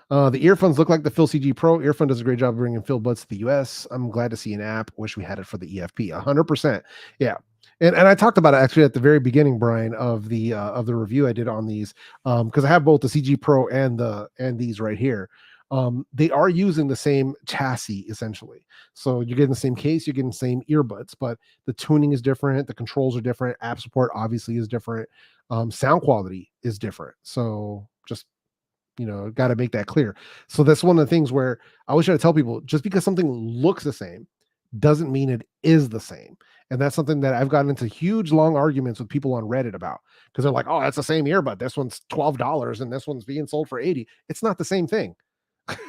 The earphones look like the Phil CG Pro. Earfun does a great job of bringing Phil buds to the US. I'm glad to see an app. Wish we had it for the EFP. 100%. Yeah. And I talked about it actually at the very beginning, Brian, of the review I did on these, because I have both the CG Pro and these right here. They are using the same chassis essentially. So you're getting the same case, you're getting the same earbuds, but the tuning is different, the controls are different, app support obviously is different, sound quality is different. So just got to make that clear. So that's one of the things where I always try to tell people, just because something looks the same doesn't mean it is the same. And that's something that I've gotten into huge long arguments with people on Reddit about, because they're like, oh, that's the same earbud. This one's $12 and this one's being sold for 80. It's not the same thing.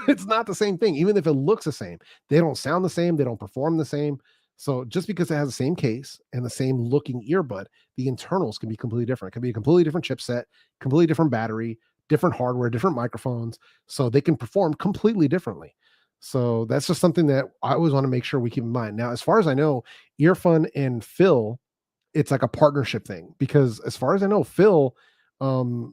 It's not the same thing. Even if it looks the same, they don't sound the same. They don't perform the same. So just because it has the same case and the same looking earbud, the internals can be completely different. It can be a completely different chipset, completely different battery, different hardware, different microphones. So they can perform completely differently. So that's just something that I always want to make sure we keep in mind. Now, as far as I know, Earfun and Phil, it's like a partnership thing, because as far as I know, Phil,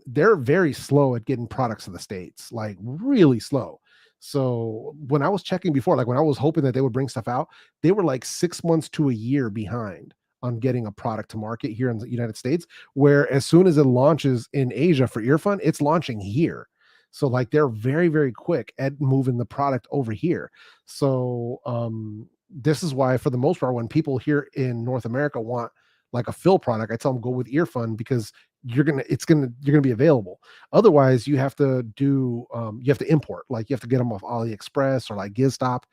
they're very slow at getting products to the States, like really slow. So when I was checking before, like when I was hoping that they would bring stuff out, they were like 6 months to a year behind on getting a product to market here in the United States, where as soon as it launches in Asia for Earfun, it's launching here. So like they're very, very quick at moving the product over here. So this is why, for the most part, when people here in North America want like a Phil product, I tell them go with Earfun, because you're gonna be available. Otherwise, you have to do you have to import, like you have to get them off AliExpress or like GizStop,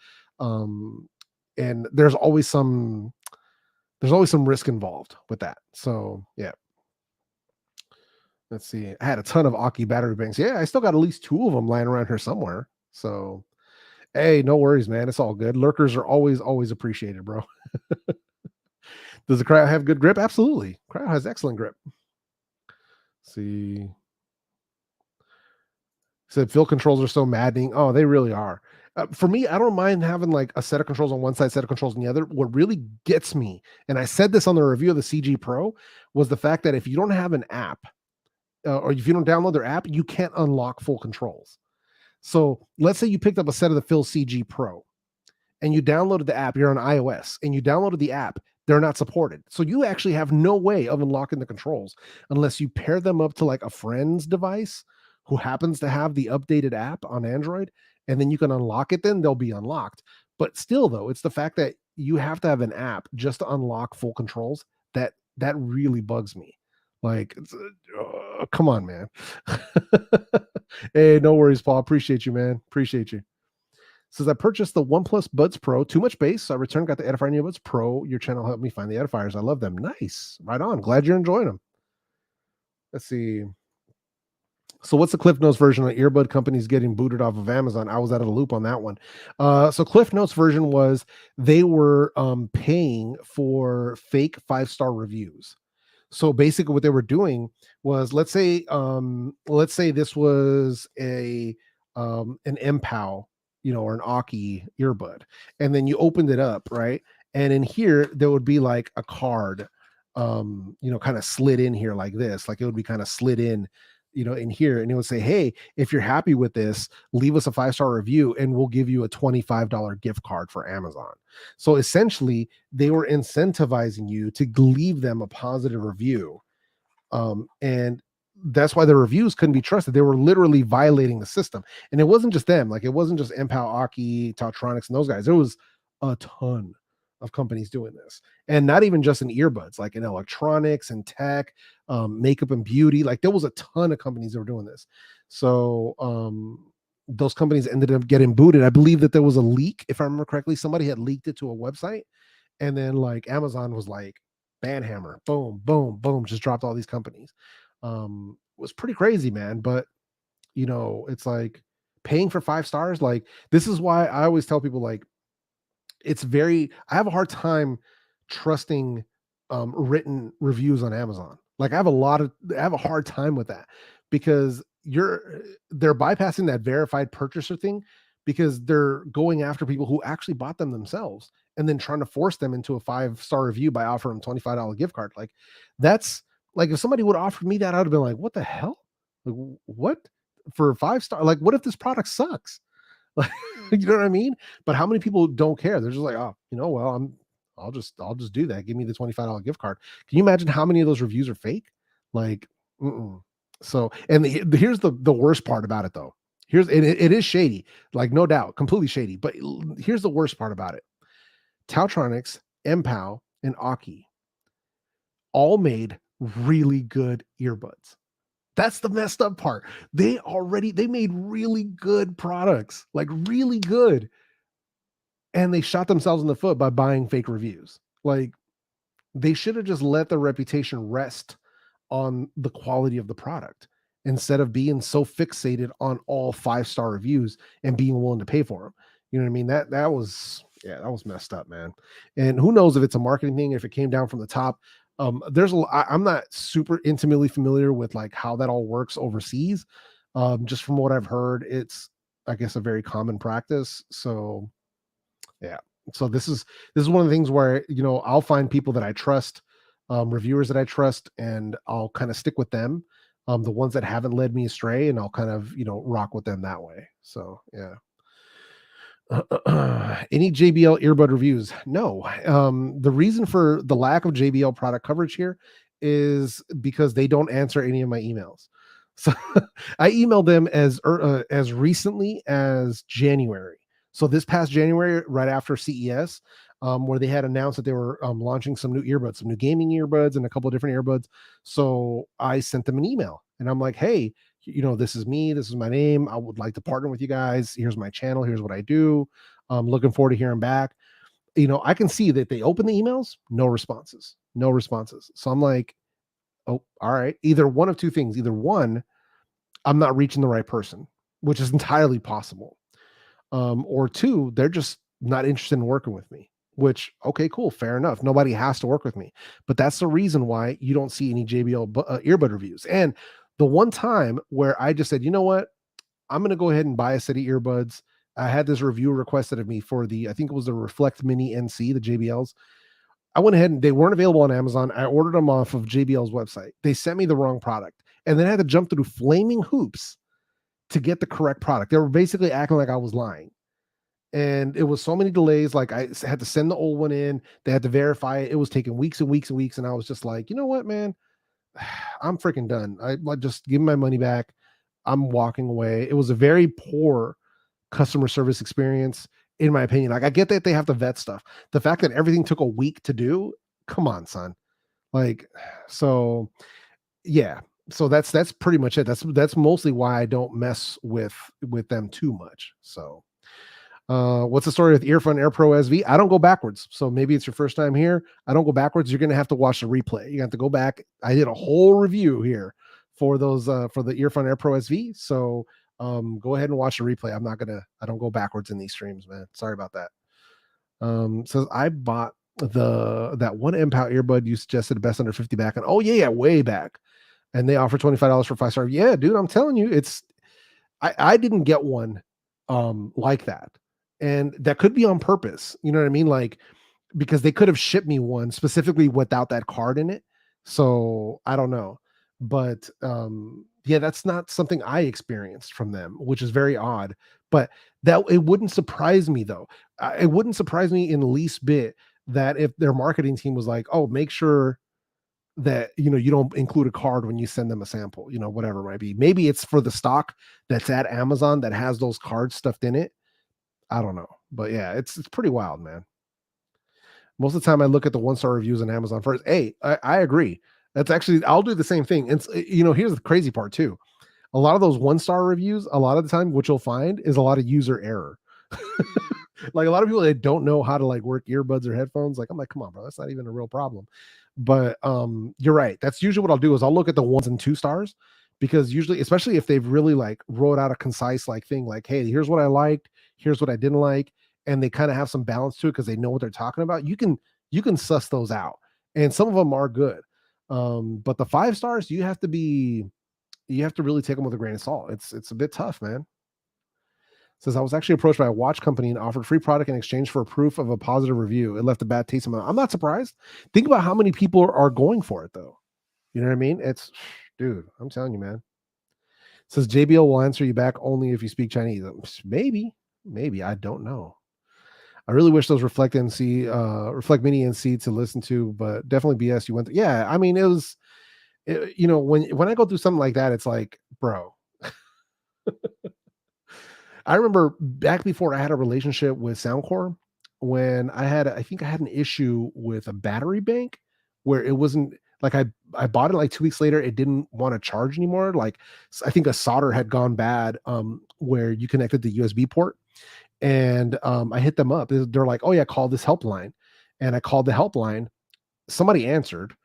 and there's always some risk involved with that. So yeah. Let's see. I had a ton of Aki battery banks. Yeah, I still got at least 2 of them lying around here somewhere. So hey, no worries, man. It's all good. Lurkers are always appreciated, bro. Does the cryo have good grip? Absolutely. Cryo has excellent grip. Let's see. Said Phil controls are so maddening. Oh, they really are. For me, I don't mind having like a set of controls on one side, set of controls on the other. What really gets me, and I said this on the review of the CG Pro, was the fact that if you don't have an app, or if you don't download their app, you can't unlock full controls. So let's say you picked up a set of the Phil CG Pro and you downloaded the app, you're on iOS, and you downloaded the app, they're not supported. So you actually have no way of unlocking the controls unless you pair them up to like a friend's device who happens to have the updated app on Android, and then you can unlock it, then they'll be unlocked. But still, though, it's the fact that you have to have an app just to unlock full controls that really bugs me. Like, come on, man. Hey, no worries, Paul. Appreciate you, man. Appreciate you. Says, I purchased the OnePlus Buds Pro, too much bass. So I returned, got the Edifier Earbuds Pro. Your channel helped me find the edifiers. I love them. Nice. Right on. Glad you're enjoying them. Let's see. So what's the Cliff Notes version of earbud companies getting booted off of Amazon? I was out of the loop on that one. So Cliff Notes version was they were paying for fake 5-star reviews. So basically what they were doing was, let's say this was an MPOW, or an Aki earbud, and then you opened it up, right? And in here there would be like a card, kind of slid in here like this, like it would be kind of slid in, in here, and it would say, hey, if you're happy with this, leave us a 5-star review and we'll give you a $25 gift card for Amazon. So essentially they were incentivizing you to leave them a positive review. And that's why the reviews couldn't be trusted. They were literally violating the system. And it wasn't just them. Like, it wasn't just MPOW, Aki, Tautronics, and those guys. There was a ton of companies doing this, and not even just in earbuds, like in electronics and tech, makeup and beauty. Like, there was a ton of companies that were doing this. So those companies ended up getting booted. I believe that there was a leak, if I remember correctly. Somebody had leaked it to a website, and then like Amazon was like, ban hammer, boom, boom, boom, just dropped all these companies. was pretty crazy, man. But you know, it's like paying for 5 stars. Like, this is why I always tell people, like, I have a hard time trusting written reviews on Amazon. Like, I have a hard time with that, because they're bypassing that verified purchaser thing, because they're going after people who actually bought them themselves and then trying to force them into a 5-star review by offering them $25 gift card. Like, that's like, if somebody would offer me that, I would have been like, what the hell? Like, what for 5 star? Like, what if this product sucks? Like, you know what I mean? But how many people don't care? They're just like, oh, well, I'll just do that. Give me the $25 gift card. Can you imagine how many of those reviews are fake? Like, so, and here's the worst part about it, though. It is shady, like, no doubt, completely shady. But here's the worst part about it: Tautronics, MPOW, and Aki all made really good earbuds. That's the messed up part. They made really good products, like really good. And they shot themselves in the foot by buying fake reviews. Like, they should have just let their reputation rest on the quality of the product, instead of being so fixated on all 5-star reviews and being willing to pay for them. You know what I mean? That was messed up, man. And who knows if it's a marketing thing, if it came down from the top. I'm not super intimately familiar with, like, how that all works overseas. Just from what I've heard, it's, I guess, a very common practice. So yeah. So this is one of the things where, I'll find people that I trust, reviewers that I trust, and I'll kind of stick with them. The ones that haven't led me astray, and I'll kind of, rock with them that way. So yeah. Any JBL earbud reviews? No. The reason for the lack of JBL product coverage here is because they don't answer any of my emails. So I emailed them as recently as January. So this past January, right after CES, where they had announced that they were launching some new earbuds, some new gaming earbuds, and a couple of different earbuds. So I sent them an email, and I'm like, hey, this is me. This is my name. I would like to partner with you guys. Here's my channel. Here's what I do. I'm looking forward to hearing back. I can see that they open the emails, no responses. So I'm like, oh, all right. Either one of two things. Either one, I'm not reaching the right person, which is entirely possible. Or two, they're just not interested in working with me, which, okay, cool. Fair enough. Nobody has to work with me, but that's the reason why you don't see any JBL earbud reviews. And the one time where I just said, you know what, I'm going to go ahead and buy a set of earbuds. I had this review requested of me for I think it was the Reflect Mini NC, the JBLs. I went ahead, and they weren't available on Amazon. I ordered them off of JBL's website. They sent me the wrong product, and then I had to jump through flaming hoops to get the correct product. They were basically acting like I was lying. And it was so many delays. Like, I had to send the old one in. They had to verify it. It was taking weeks and weeks and weeks. And I was just like, you know what, man, I'm freaking done. I just give me my money back. I'm walking away. It was a very poor customer service experience, in my opinion. Like, I get that they have to vet stuff. The fact that everything took a week to do, come on, son. Like, so yeah. So that's pretty much it. That's mostly why I don't mess with them too much. So what's the story with Earfun Air Pro SV? I don't go backwards. So maybe it's your first time here. I don't go backwards. You're going to have to watch the replay. You have to go back. I did a whole review here for those, for the Earfun Air Pro SV. So go ahead and watch the replay. I don't go backwards in these streams, man. Sorry about that. Says I bought that one MPOW earbud you suggested, the best under 50 back. And oh yeah, way back. And they offer $25 for 5-star. Yeah, dude, I'm telling you, I didn't get one like that. And that could be on purpose. You know what I mean? Like, because they could have shipped me one specifically without that card in it. So I don't know. But yeah, that's not something I experienced from them, which is very odd. But that it wouldn't surprise me, though. It wouldn't surprise me in the least bit that if their marketing team was like, oh, make sure that you don't include a card when you send them a sample, whatever it might be. Maybe it's for the stock that's at Amazon that has those cards stuffed in it. I don't know, but yeah, it's pretty wild, man. Most of the time I look at the 1-star reviews on Amazon first. Hey, I agree. That's actually, I'll do the same thing. And here's the crazy part too. A lot of those 1-star reviews, a lot of the time, what you'll find is a lot of user error. Like, a lot of people that don't know how to like work earbuds or headphones. Like, I'm like, come on, bro, that's not even a real problem. But you're right. That's usually what I'll do is I'll look at the 1s and 2 stars, because usually, especially if they've really like wrote out a concise like thing, like, hey, here's what I liked, here's what I didn't like, and they kind of have some balance to it because they know what they're talking about. You can suss those out, and some of them are good. But the 5 stars, you have to really take them with a grain of salt. It's a bit tough, man. Says, I was actually approached by a watch company and offered free product in exchange for a proof of a positive review. It left a bad taste in my mouth. I'm not surprised. Think about how many people are going for it, though. You know what I mean? It's, dude, I'm telling you, man. Says, JBL will answer you back only if you speak Chinese. Maybe. I don't know. I really wish those Reflect Mini NC to listen to, but definitely BS. You went through. Yeah, I mean, when I go through something like that, it's like, bro. I remember back before I had a relationship with Soundcore, when I think I had an issue with a battery bank where it wasn't like I bought it like 2 weeks later, it didn't want to charge anymore. Like I think a solder had gone bad where you connected the USB port, and I hit them up. They're like, "Oh yeah, call this helpline," and I called the helpline. Somebody answered,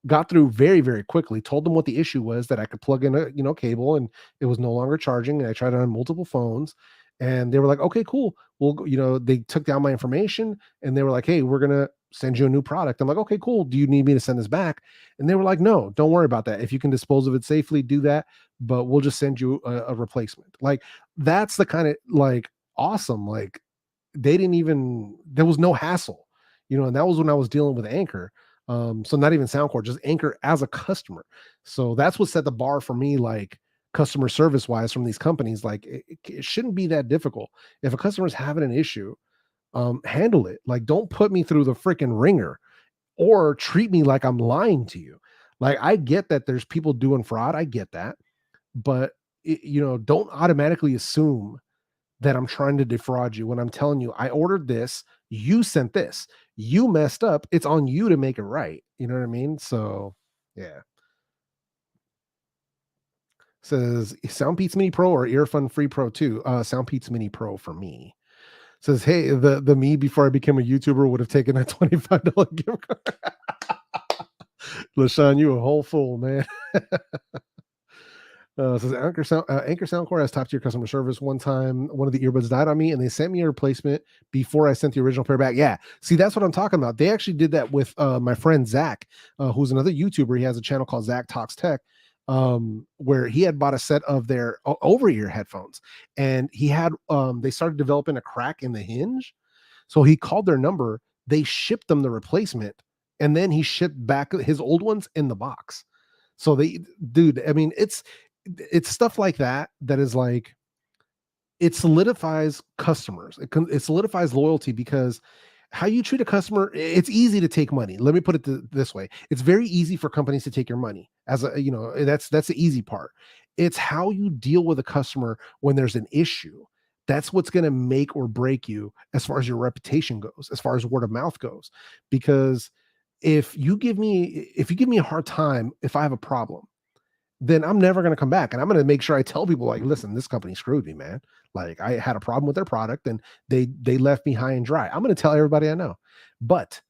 got through very, very quickly, told them what the issue was, that I could plug in a cable and it was no longer charging. And I tried it on multiple phones, and they were like, okay, cool. They took down my information and they were like, hey, we're going to send you a new product. I'm like, okay, cool. Do you need me to send this back? And they were like, no, don't worry about that. If you can dispose of it safely, do that, but we'll just send you a replacement. Like, that's the kind of like awesome. Like, there was no hassle, and that was when I was dealing with Anchor. So not even Soundcore, just Anchor as a customer. So that's what set the bar for me, like customer service wise, from these companies. Like it shouldn't be that difficult. If a customer's having an issue, handle it. Like, don't put me through the freaking ringer or treat me like I'm lying to you. Like, I get that there's people doing fraud. I get that. But don't automatically assume that I'm trying to defraud you when I'm telling you I ordered this, you sent this, you messed up. It's on you to make it right. You know what I mean? So, yeah. Says Soundpeats Mini Pro or Earfun Free Pro 2? Soundpeats Mini Pro for me. Says, hey, the me before I became a YouTuber would have taken a $25 gift card. LaShawn, you a whole fool, man. Says Anchor Soundcore has top tier customer service. One time, one of the earbuds died on me, and they sent me a replacement before I sent the original pair back. Yeah, see, that's what I'm talking about. They actually did that with my friend Zach, who's another YouTuber. He has a channel called Zach Talks Tech, where he had bought a set of their over-ear headphones, and they started developing a crack in the hinge. So he called their number. They shipped them the replacement, and then he shipped back his old ones in the box. So dude, I mean, it's stuff like that is like, it solidifies customers. It solidifies loyalty, because how you treat a customer, it's easy to take money. Let me put it this way. It's very easy for companies to take your money that's the easy part. It's how you deal with a customer when there's an issue. That's what's going to make or break you as far as your reputation goes, as far as word of mouth goes. Because if you give me a hard time, if I have a problem, then I'm never going to come back. And I'm going to make sure I tell people, like, listen, this company screwed me, man. Like, I had a problem with their product and they left me high and dry. I'm going to tell everybody I know. But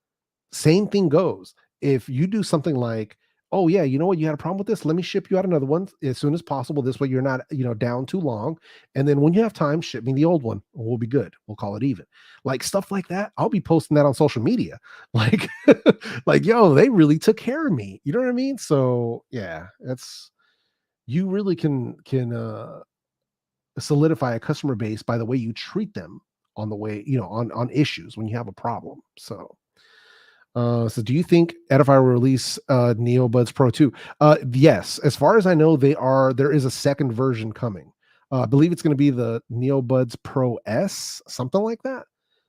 same thing goes. If you do something like, oh yeah, you know what, you had a problem with this, let me ship you out another one as soon as possible. This way you're not, down too long. And then when you have time, ship me the old one. We'll be good. We'll call it even. Like, stuff like that. I'll be posting that on social media. Like, like, yo, they really took care of me. You know what I mean? So yeah, you really can solidify a customer base by the way you treat them on the way, on issues when you have a problem. So do you think Edify will release NeoBuds Pro 2? Yes, as far as I know, there is a second version coming. I believe it's going to be the NeoBuds Pro S, something like that.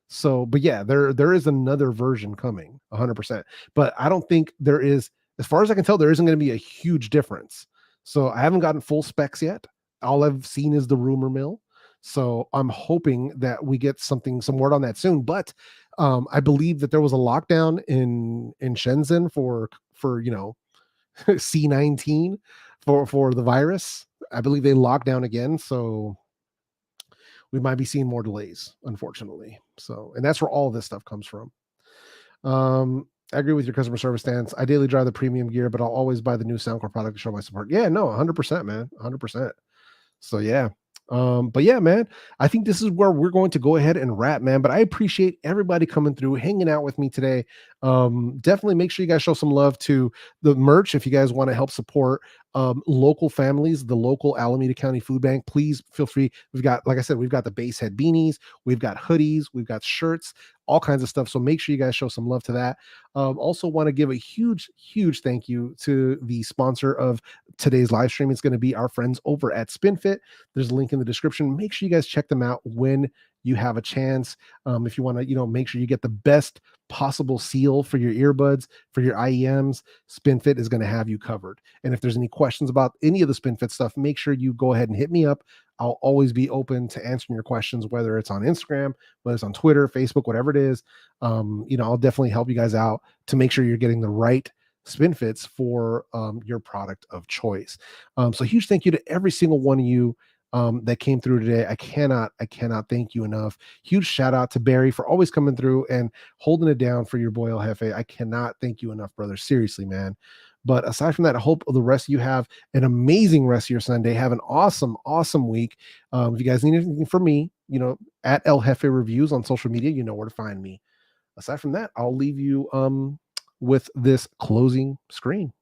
So, but yeah, there is another version coming, 100%. But I don't think there is, as far as I can tell, there isn't going to be a huge difference. So I haven't gotten full specs yet. All I've seen is the rumor mill. So I'm hoping that we get some word on that soon. But I believe that there was a lockdown in Shenzhen for C19 for the virus. I believe they locked down again. So we might be seeing more delays, unfortunately. So, and that's where all this stuff comes from. I agree with your customer service stance. I daily drive the premium gear, but I'll always buy the new Soundcore product to show my support. Yeah, no, 100%, man. 100%. So yeah. But yeah, man, I think this is where we're going to go ahead and wrap, man. But I appreciate everybody coming through, hanging out with me today. Definitely make sure you guys show some love to the merch if you guys want to help support local families, the local Alameda County Food Bank. Please feel free. We've got, like I said, we've got the base head beanies, we've got hoodies, we've got shirts, all kinds of stuff. So make sure you guys show some love to that. Also want to give a huge thank you to the sponsor of today's live stream. It's going to be our friends over at SpinFit. There's a link in the description. Make sure you guys check them out when you have a chance. If you want to, make sure you get the best possible seal for your earbuds, for your IEMs, SpinFit is going to have you covered. And if there's any questions about any of the SpinFit stuff, make sure you go ahead and hit me up. I'll always be open to answering your questions, whether it's on Instagram, whether it's on Twitter, Facebook, whatever it is. I'll definitely help you guys out to make sure you're getting the right SpinFits for your product of choice. So huge thank you to every single one of you that came through today. I cannot thank you enough. Huge shout out to Barry for always coming through and holding it down for your boy El Jefe. I cannot thank you enough, brother. Seriously, man. But aside from that, I hope the rest of you have an amazing rest of your Sunday. Have an awesome week. If you guys need anything from me, at El Jefe Reviews on social media, you know where to find me. Aside from that, I'll leave you with this closing screen.